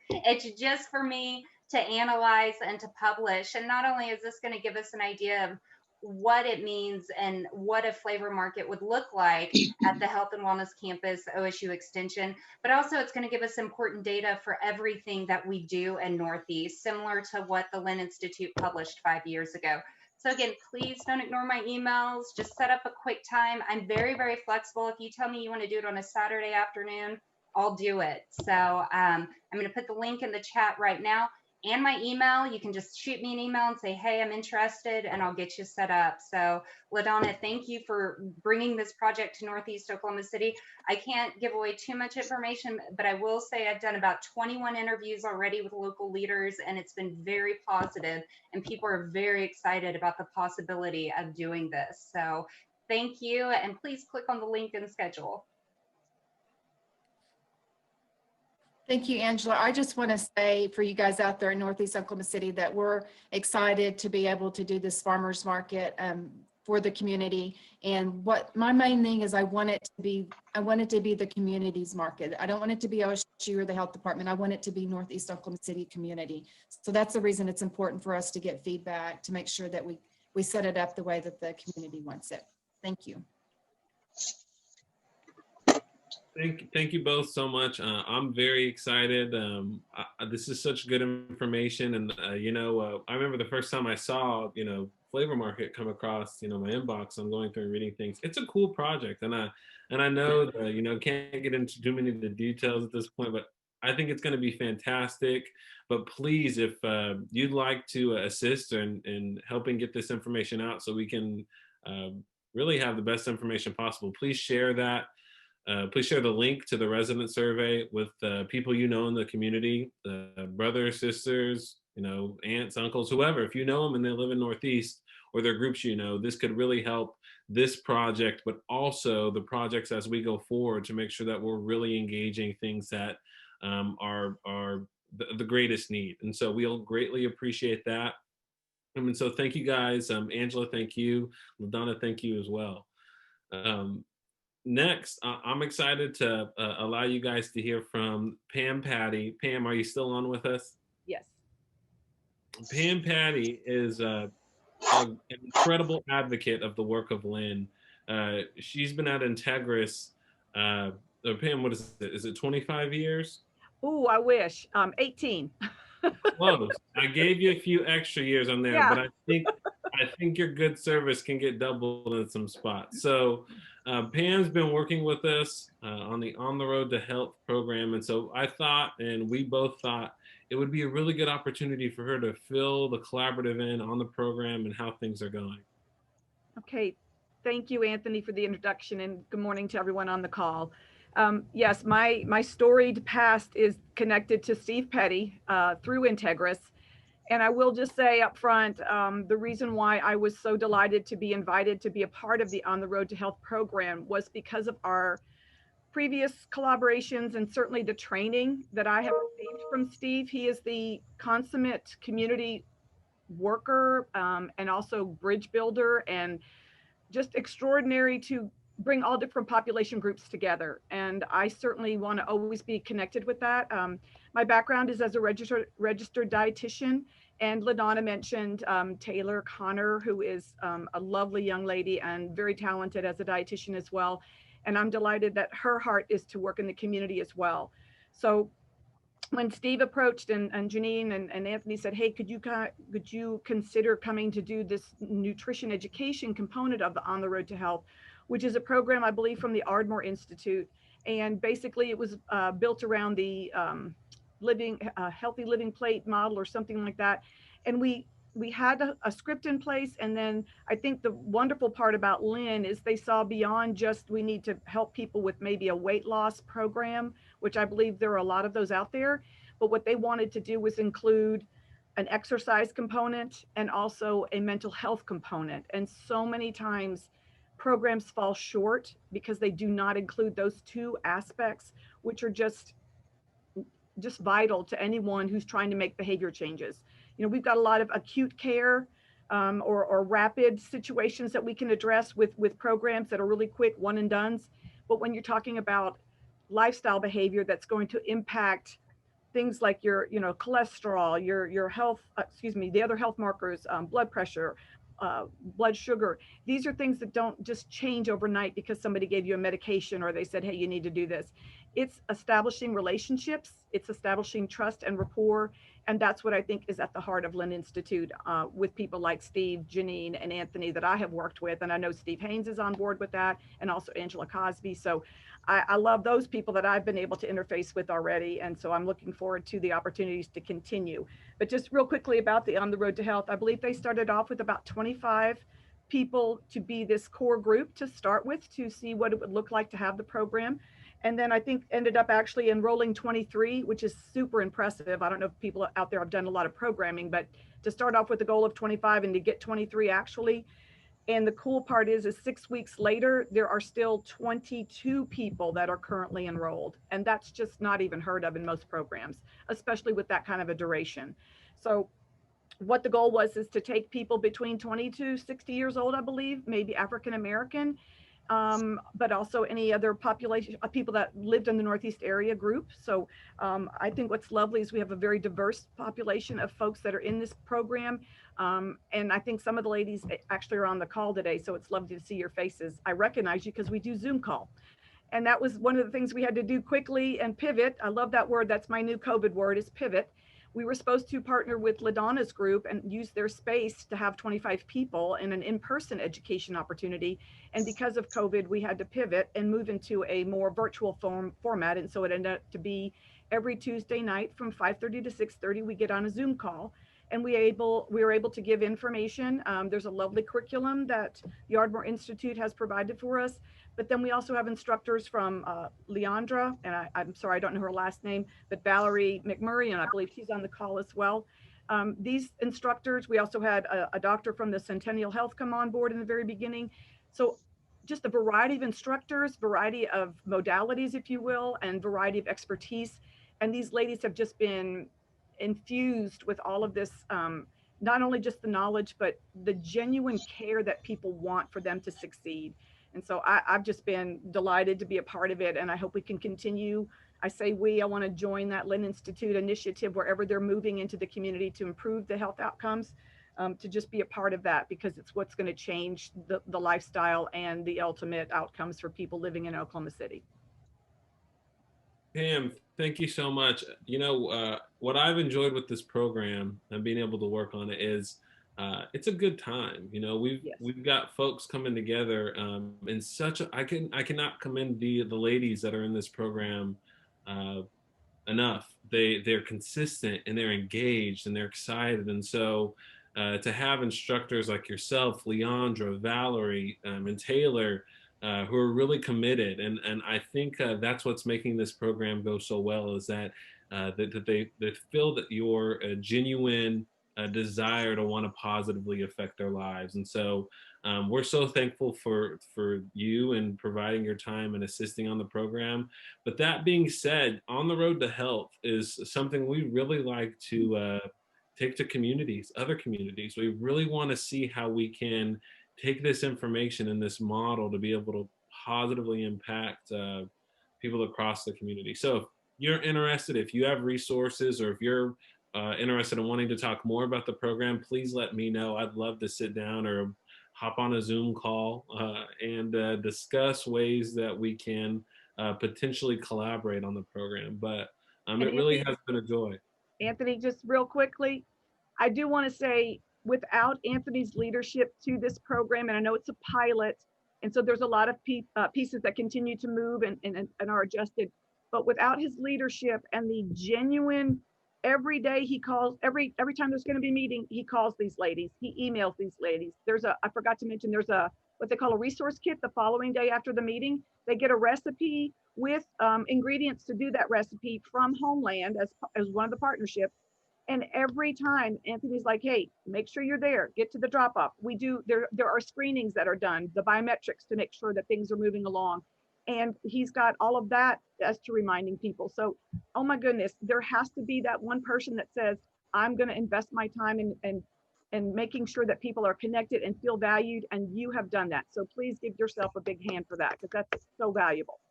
It's just for me to analyze and to publish. And not only is this going to give us an idea of what it means and what a flavor market would look like at the Health and Wellness Campus OSU Extension, but also it's going to give us important data for everything that we do in Northeast, similar to what the Lynn Institute published 5 years ago. So again, please don't ignore my emails. Just set up a quick time. I'm very, very flexible. If you tell me you want to do it on a Saturday afternoon, I'll do it. So I'm going to put the link in the chat right now and my email. You can just shoot me an email and say, hey, I'm interested, and I'll get you set up. So LaDonna, thank you for bringing this project to Northeast Oklahoma City. I can't give away too much information, but I will say I've done about 21 interviews already with local leaders, and it's been very positive, and people are very excited about the possibility of doing this. So thank you, and please click on the link and schedule. Thank you, Angela. I just want to say for you guys out there in Northeast Oklahoma City that we're excited to be able to do this farmers market for the community. And what my main thing is, I want it to be the community's market. I don't want it to be OSU or the health department. I want it to be Northeast Oklahoma City community. So that's the reason it's important for us to get feedback to make sure that we set it up the way that the community wants it. Thank you. Thank you both so much. I'm very excited. This is such good information, and I remember the first time I saw Flavor Market come across my inbox. I'm going through and reading things. It's a cool project, and I know that can't get into too many of the details at this point, but I think it's going to be fantastic. But please, if you'd like to assist in helping get this information out, so we can really have the best information possible, please share that. Please share the link to the resident survey with people in the community, brothers, sisters, aunts, uncles, whoever. If you know them and they live in Northeast, or their groups, this could really help this project, but also the projects as we go forward, to make sure that we're really engaging things that are the greatest need. And so we'll greatly appreciate that. And so thank you guys. Angela, thank you. LaDonna, thank you as well. Next, I'm excited to allow you guys to hear from Pam Patty. Pam, are you still on with us? Yes. Pam Patty is an incredible advocate of the work of Lynn. She's been at INTEGRIS. Pam, what is it? Is it 25 years? Oh, I wish. 18. Close. I gave you a few extra years on there, Yeah. but I think your good service can get doubled in some spots. So Pam's been working with us on the On the Road to Health program. And so I thought, and we both thought, it would be a really good opportunity for her to fill the collaborative in on the program and how things are going. Okay. Thank you, Anthony, for the introduction, and good morning to everyone on the call. Yes, my storied past is connected to Steve Petty through INTEGRIS. And I will just say up front, the reason why I was so delighted to be invited to be a part of the On the Road to Health program was because of our previous collaborations, and certainly the training that I have received from Steve. He is the consummate community worker and also bridge builder, and just extraordinary to bring all different population groups together. And I certainly want to always be connected with that. My background is as a registered dietitian, and LaDonna mentioned Taylor Connor, who is a lovely young lady and very talented as a dietitian as well. And I'm delighted that her heart is to work in the community as well. So when Steve approached and Jeaneen and Anthony said, hey, could you consider coming to do this nutrition education component of the On the Road to Health, which is a program, I believe, from the Ardmore Institute. And basically it was built around the healthy living plate model or something like that. And we had a script in place. And then I think the wonderful part about Lynn is they saw beyond just, we need to help people with maybe a weight loss program, which I believe there are a lot of those out there. But what they wanted to do was include an exercise component and also a mental health component. And so many times programs fall short because they do not include those two aspects, which are just vital to anyone who's trying to make behavior changes. We've got a lot of acute care or rapid situations that we can address with programs that are really quick one and dones. But when you're talking about lifestyle behavior that's going to impact things like your cholesterol, your health, the other health markers, blood pressure, blood sugar. These are things that don't just change overnight because somebody gave you a medication or they said, hey, you need to do this. It's establishing relationships, it's establishing trust and rapport. And that's what I think is at the heart of Lynn Institute with people like Steve, Jeaneen, and Anthony that I have worked with. And I know Steve Hines is on board with that, and also Angela Cosby. So I love those people that I've been able to interface with already. And so I'm looking forward to the opportunities to continue. But just real quickly about the On the Road to Health, I believe they started off with about 25 people to be this core group to start with, to see what it would look like to have the program. And then I think ended up actually enrolling 23, which is super impressive. I don't know if people out there have done a lot of programming, but to start off with a goal of 25 and to get 23 actually. And the cool part is 6 weeks later, there are still 22 people that are currently enrolled. And that's just not even heard of in most programs, especially with that kind of a duration. So what the goal was is to take people between 20 to 60 years old, I believe, maybe African-American, but also any other population of people that lived in the Northeast area group. So I think what's lovely is we have a very diverse population of folks that are in this program. And I think some of the ladies actually are on the call today. So it's lovely to see your faces. I recognize you because we do Zoom call. And that was one of the things we had to do quickly and pivot. I love that word. That's my new COVID word, is pivot. We were supposed to partner with LaDonna's group and use their space to have 25 people in an in-person education opportunity. And because of COVID, we had to pivot and move into a more virtual format. And so it ended up to be every Tuesday night from 5:30 to 6:30, we get on a Zoom call. And we were able to give information. There's a lovely curriculum that the Ardmore Institute has provided for us. But then we also have instructors from Leandra, and I'm sorry, I don't know her last name, but Valerie McMurray, and I believe she's on the call as well. These instructors, we also had a doctor from the Centennial Health come on board in the very beginning. So just a variety of instructors, variety of modalities, if you will, and variety of expertise. And these ladies have just been infused with all of this, not only just the knowledge, but the genuine care that people want for them to succeed. And so I've just been delighted to be a part of it, and I hope we can continue. I say I want to join that Lynn Institute initiative wherever they're moving into the community to improve the health outcomes, to just be a part of that, because it's what's going to change the lifestyle and the ultimate outcomes for people living in Oklahoma City. Pam, thank you so much. You know, what I've enjoyed with this program and being able to work on it is it's a good time. You know, we've got folks coming together in such a, I cannot commend the ladies that are in this program enough. They're consistent and they're engaged and they're excited. And so to have instructors like yourself, Leandra, Valerie, and Taylor, who are really committed, and I think that's what's making this program go so well, is that they feel that you're a genuine desire to want to positively affect their lives. And so we're so thankful for you and providing your time and assisting on the program. But that being said, On the Road to Health is something we really like to take to communities, other communities. We really want to see how we can take this information and this model to be able to positively impact people across the community. So if you're interested, if you have resources, or if you're interested in wanting to talk more about the program, please let me know. I'd love to sit down or hop on a Zoom call and discuss ways that we can potentially collaborate on the program. But it really has been a joy. Anthony, just real quickly, I do want to say, without Anthony's leadership to this program, and I know it's a pilot, and so there's a lot of pieces that continue to move and are adjusted, but without his leadership and the genuine, every day he calls, every time there's going to be a meeting, he calls these ladies, he emails these ladies. I forgot to mention, there's what they call a resource kit the following day after the meeting. They get a recipe with ingredients to do that recipe from Homeland as one of the partnerships. And every time Anthony's like, hey, make sure you're there, get to the drop off. There are screenings that are done, the biometrics, to make sure that things are moving along. And he's got all of that as to reminding people. So, oh my goodness, there has to be that one person that says, I'm going to invest my time in making sure that people are connected and feel valued. And you have done that. So please give yourself a big hand for that, because that's so valuable.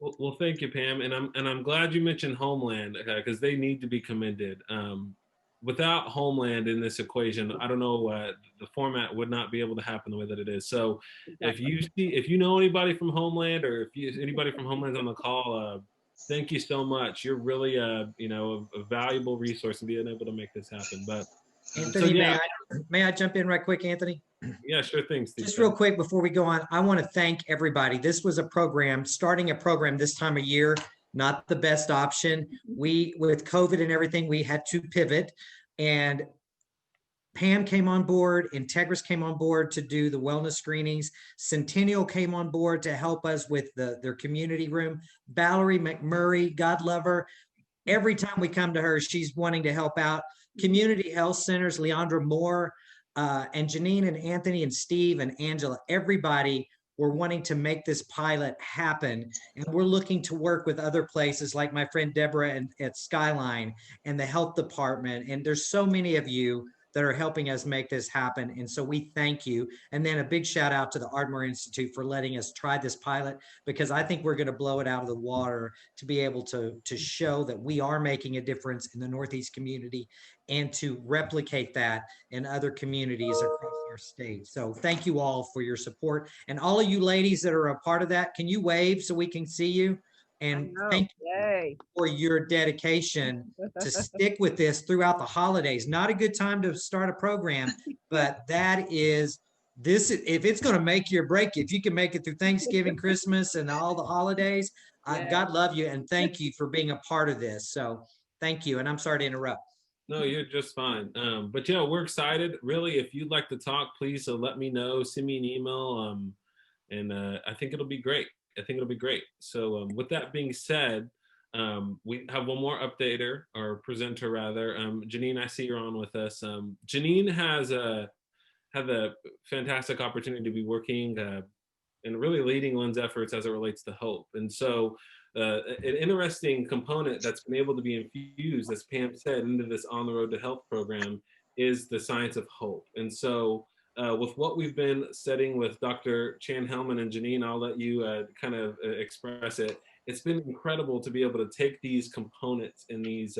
Well, thank you, Pam, and I'm glad you mentioned Homeland, because they need to be commended. Without Homeland in this equation, I don't know, the format would not be able to happen the way that it is. So, exactly. if you know anybody from Homeland, or if anybody from Homeland's on the call, thank you so much. You're really a valuable resource in being able to make this happen. But Anthony, may I jump in right quick, Anthony? Yeah, sure thing, Steve. Just real quick before we go on, I want to thank everybody. This was starting a program this time of year, not the best option. With COVID and everything, we had to pivot, and Pam came on board, INTEGRIS came on board to do the wellness screenings. Centennial came on board to help us with their community room. Valerie McMurray, God love her. Every time we come to her, she's wanting to help out. Community health centers, Leandra Moore, and Jeaneen and Anthony and Steve and Angela, everybody were wanting to make this pilot happen. And we're looking to work with other places like my friend Deborah at Skyline and the health department. And there's so many of you that are helping us make this happen. And so we thank you. And then a big shout out to the Ardmore Institute for letting us try this pilot, because I think we're going to blow it out of the water to be able to show that we are making a difference in the Northeast community and to replicate that in other communities across our state. So thank you all for your support. And all of you ladies that are a part of that, can you wave so we can see you? And thank you for your dedication to stick with this throughout the holidays. Not a good time to start a program, but that is this. If it's going to make you or break you, if you can make it through Thanksgiving, Christmas, and all the holidays, God love you and thank you for being a part of this. So thank you. And I'm sorry to interrupt. No, you're just fine. But yeah, we're excited. Really, if you'd like to talk, please let me know. Send me an email. And I think it'll be great. I think it'll be great. So with that being said, we have one more updater or presenter rather. Jeaneen, I see you're on with us. Jeaneen has had the fantastic opportunity to be working and really leading Lynn's efforts as it relates to hope. And so an interesting component that's been able to be infused, as Pam said, into this On the Road to Health program is the science of hope. And so with what we've been studying with Dr. Chan-Hellman and Jeaneen, I'll let you kind of express it. It's been incredible to be able to take these components and these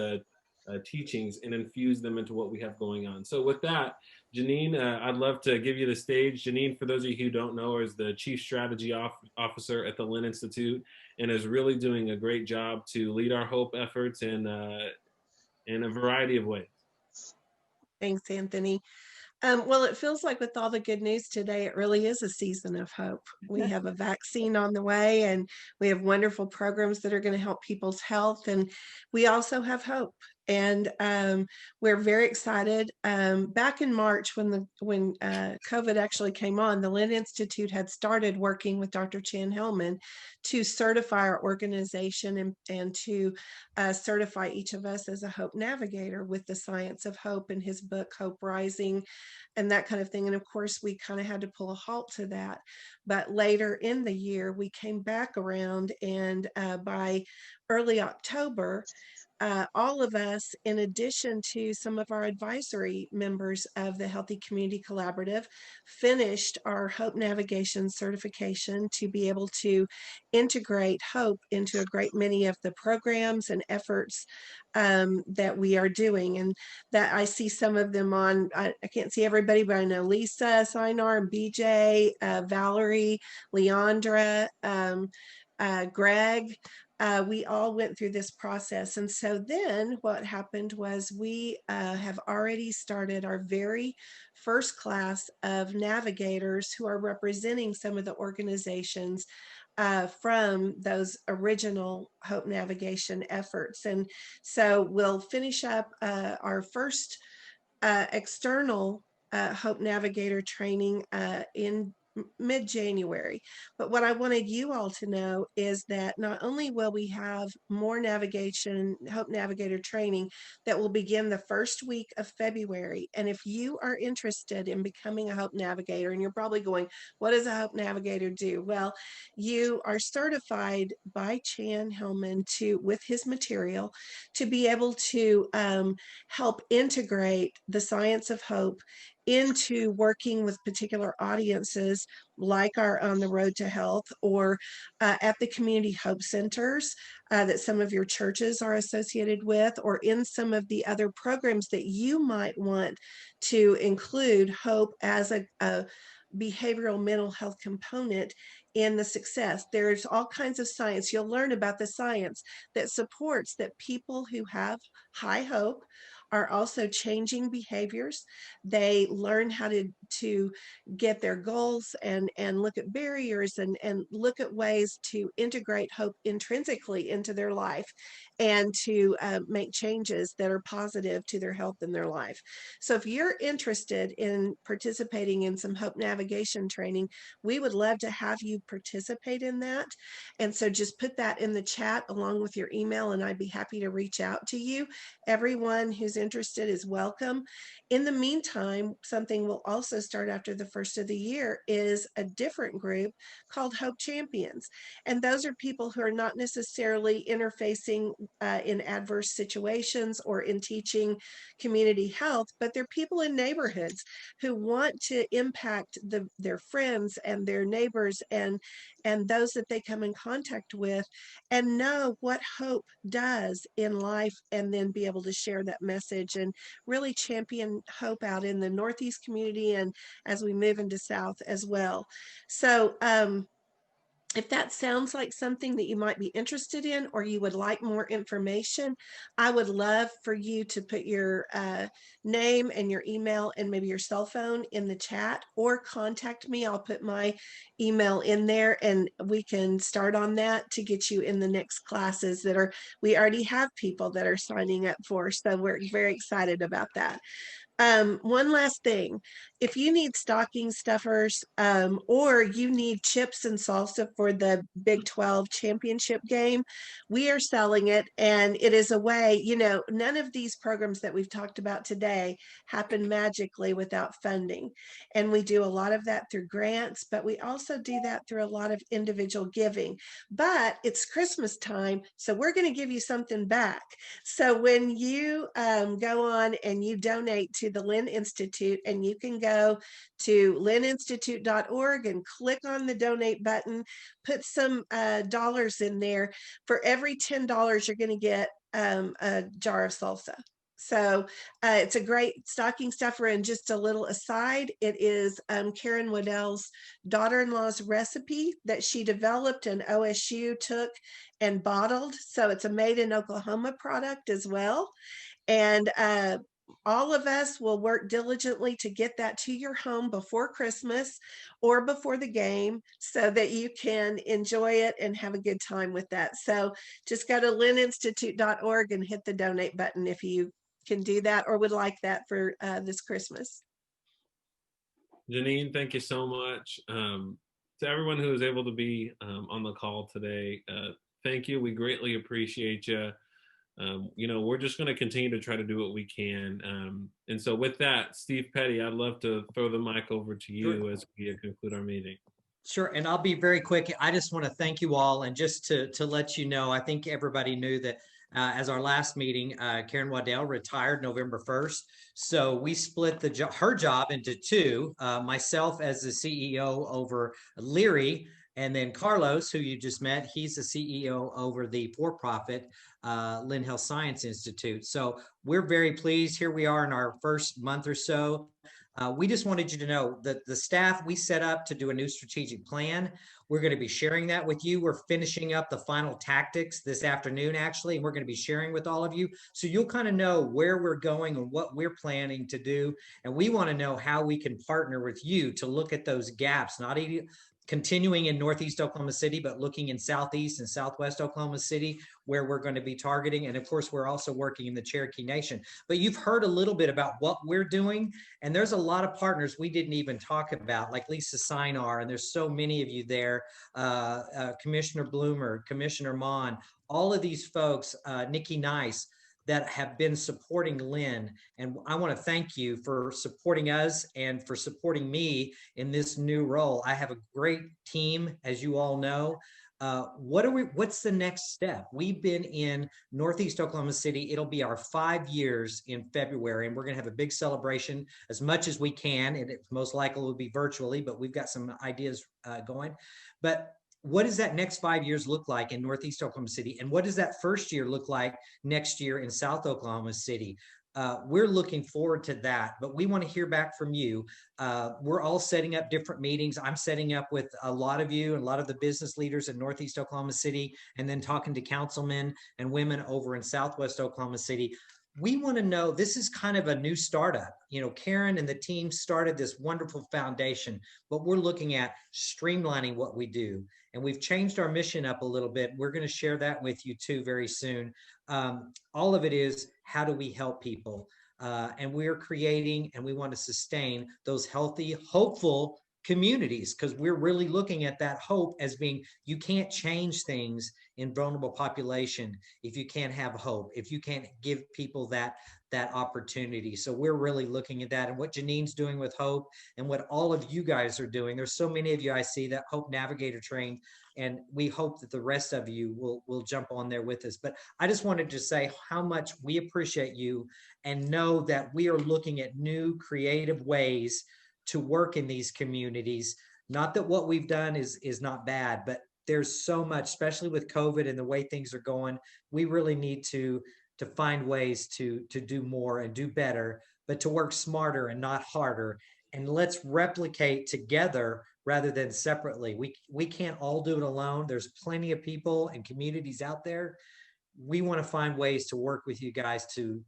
teachings and infuse them into what we have going on. So with that, Jeaneen, I'd love to give you the stage. Jeaneen, for those of you who don't know, is the Chief Strategy Officer at the Lynn Institute and is really doing a great job to lead our hope efforts in a variety of ways. Thanks, Anthony. Well, it feels like with all the good news today, it really is a season of hope. We have a vaccine on the way and we have wonderful programs that are going to help people's health. And we also have hope. And we're very excited. Back in March, when COVID actually came on, the Lynn Institute had started working with Dr. Chan-Hellman to certify our organization and to certify each of us as a Hope Navigator with the science of hope in his book, Hope Rising, and that kind of thing. And of course, we kind of had to pull a halt to that. But later in the year, we came back around, and by early October, all of us, in addition to some of our advisory members of the Healthy Community Collaborative, finished our Hope Navigation certification to be able to integrate hope into a great many of the programs and efforts that we are doing. And that I see some of them on, I can't see everybody, but I know Lisa Sinar, BJ, Valerie, Leandra, Greg. We all went through this process. And so then what happened was we have already started our very first class of navigators who are representing some of the organizations from those original Hope Navigation efforts. And so we'll finish up our first external Hope Navigator training in mid-January. But what I wanted you all to know is that not only will we have more Hope Navigator training that will begin the first week of February. And if you are interested in becoming a Hope Navigator, and you're probably going, what does a Hope Navigator do? Well, you are certified by Chan-Hellman with his material to be able to help integrate the science of hope into working with particular audiences like our On the Road to Health, or at the community hope centers that some of your churches are associated with, or in some of the other programs that you might want to include hope as a behavioral mental health component in the success. There's all kinds of science. You'll learn about the science that supports that people who have high hope are also changing behaviors. They learn how to get their goals and look at barriers and look at ways to integrate hope intrinsically into their life and to make changes that are positive to their health and their life. So if you're interested in participating in some Hope Navigation training, we would love to have you participate in that. And so just put that in the chat along with your email, and I'd be happy to reach out to you. Everyone who's interested is welcome. In the meantime, something we'll also start after the first of the year is a different group called Hope Champions. And those are people who are not necessarily interfacing in adverse situations or in teaching community health, but they're people in neighborhoods who want to impact their friends and their neighbors and those that they come in contact with, and know what hope does in life, and then be able to share that message and really champion hope out in the Northeast community and as we move into South as well. So if that sounds like something that you might be interested in, or you would like more information, I would love for you to put your name and your email and maybe your cell phone in the chat, or contact me. I'll put my email in there and we can start on that to get you in the next classes that we already have people that are signing up for. So we're very excited about that. One last thing, if you need stocking stuffers or you need chips and salsa for the Big 12 championship game, we are selling it. And it is a way, none of these programs that we've talked about today happen magically without funding. And we do a lot of that through grants, but we also do that through a lot of individual giving. But it's Christmas time, so we're going to give you something back. So when you go on and you donate to the Lynn Institute, and you can go to lynninstitute.org and click on the donate button, put some dollars in there. For every $10, you're going to get a jar of salsa. So it's a great stocking stuffer. And just a little aside, it is Karen Waddell's daughter-in-law's recipe that she developed and OSU took and bottled. So it's a made in Oklahoma product as well. And all of us will work diligently to get that to your home before Christmas or before the game, so that you can enjoy it and have a good time with that. So just go to lynninstitute.org and hit the donate button if you can do that or would like that for this Christmas. Jeaneen, thank you so much. To everyone who was able to be on the call today, thank you. We greatly appreciate you. We're just going to continue to try to do what we can. And so with that, Steve Petty, I'd love to throw the mic over to you. Sure. As we conclude our meeting. Sure. And I'll be very quick. I just want to thank you all. And just to let you know, I think everybody knew that as our last meeting, Karen Waddell retired November 1st. So we split her job into two, myself as the CEO over Leary, and then Carlos, who you just met, he's the CEO over the for-profit Lynn Health Science Institute. So we're very pleased. Here we are in our first month or so. We just wanted you to know that the staff we set up to do a new strategic plan, we're going to be sharing that with you. We're finishing up the final tactics this afternoon, actually, and we're going to be sharing with all of you. So you'll kind of know where we're going and what we're planning to do. And we want to know how we can partner with you to look at those gaps, not even continuing in Northeast Oklahoma City, but looking in Southeast and Southwest Oklahoma City, where we're going to be targeting. And of course, we're also working in the Cherokee Nation. But you've heard a little bit about what we're doing. And there's a lot of partners we didn't even talk about, like Lisa Sinar, and there's so many of you there, Commissioner Bloomer, Commissioner Mon, all of these folks, Nikki Nice, that have been supporting Lynn. And I want to thank you for supporting us and for supporting me in this new role. I have a great team, as you all know. What's the next step? We've been in Northeast Oklahoma City. It'll be our 5 years in February, and we're going to have a big celebration as much as we can. And it most likely will be virtually, but we've got some ideas going. But what does that next 5 years look like in Northeast Oklahoma City? And what does that first year look like next year in South Oklahoma City? We're looking forward to that, but we want to hear back from you. We're all setting up different meetings. I'm setting up with a lot of you and a lot of the business leaders in Northeast Oklahoma City, and then talking to councilmen and women over in Southwest Oklahoma City. We want to know, this is kind of a new startup. Karen and the team started this wonderful foundation, but we're looking at streamlining what we do. And we've changed our mission up a little bit. We're going to share that with you too very soon. All of it is, how do we help people? And we're creating, and we want to sustain those healthy, hopeful communities, because we're really looking at that hope as being, you can't change things in vulnerable population if you can't have hope, if you can't give people that that opportunity. So we're really looking at that, and what Jeaneen's doing with Hope and what all of you guys are doing. There's so many of you I see that Hope Navigator trained, and we hope that the rest of you will jump on there with us. But I just wanted to say how much we appreciate you and know that we are looking at new creative ways to work in these communities. Not that what we've done is not bad, but there's so much, especially with COVID and the way things are going. We really need to find ways to do more and do better, but to work smarter and not harder. And let's replicate together rather than separately. We can't all do it alone. There's plenty of people and communities out there. We want to find ways to work with you guys to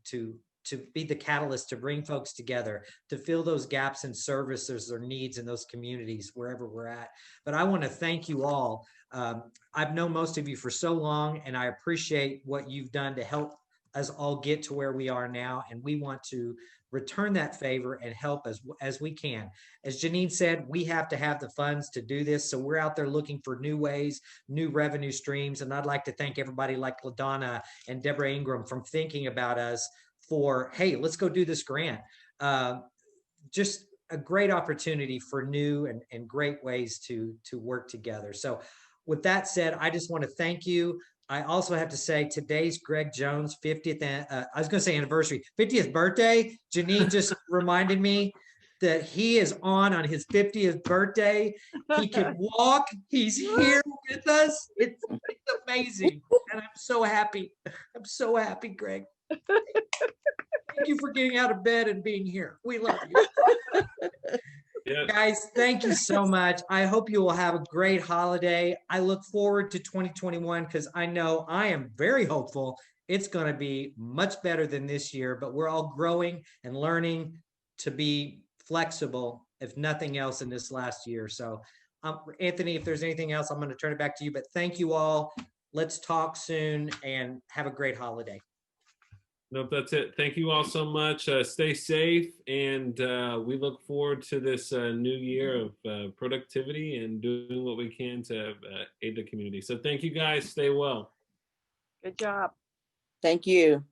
be the catalyst to bring folks together, to fill those gaps in services or needs in those communities wherever we're at. But I want to thank you all. I've known most of you for so long, and I appreciate what you've done to help us all get to where we are now. And we want to return that favor and help as we can. As Jeaneen said, we have to have the funds to do this. So we're out there looking for new ways, new revenue streams. And I'd like to thank everybody like LaDonna and Deborah Ingram from thinking about us for, hey, let's go do this grant. Just a great opportunity for new and great ways to work together. So with that said, I just want to thank you. I also have to say today's Greg Jones' 50th, I was going to say anniversary, 50th birthday. Jeaneen just reminded me that he is on his 50th birthday. He can walk. He's here with us. It's amazing. And I'm so happy. I'm so happy, Greg. Thank you for getting out of bed and being here. We love you. Yeah. Guys, thank you so much. I hope you will have a great holiday. I look forward to 2021 because I know I am very hopeful it's going to be much better than this year, but we're all growing and learning to be flexible, if nothing else, in this last year. So Anthony, if there's anything else, I'm going to turn it back to you, but thank you all. Let's talk soon and have a great holiday. Nope, that's it. Thank you all so much. Stay safe, and we look forward to this new year of productivity and doing what we can to aid the community. So thank you guys. Stay well. Good job. Thank you.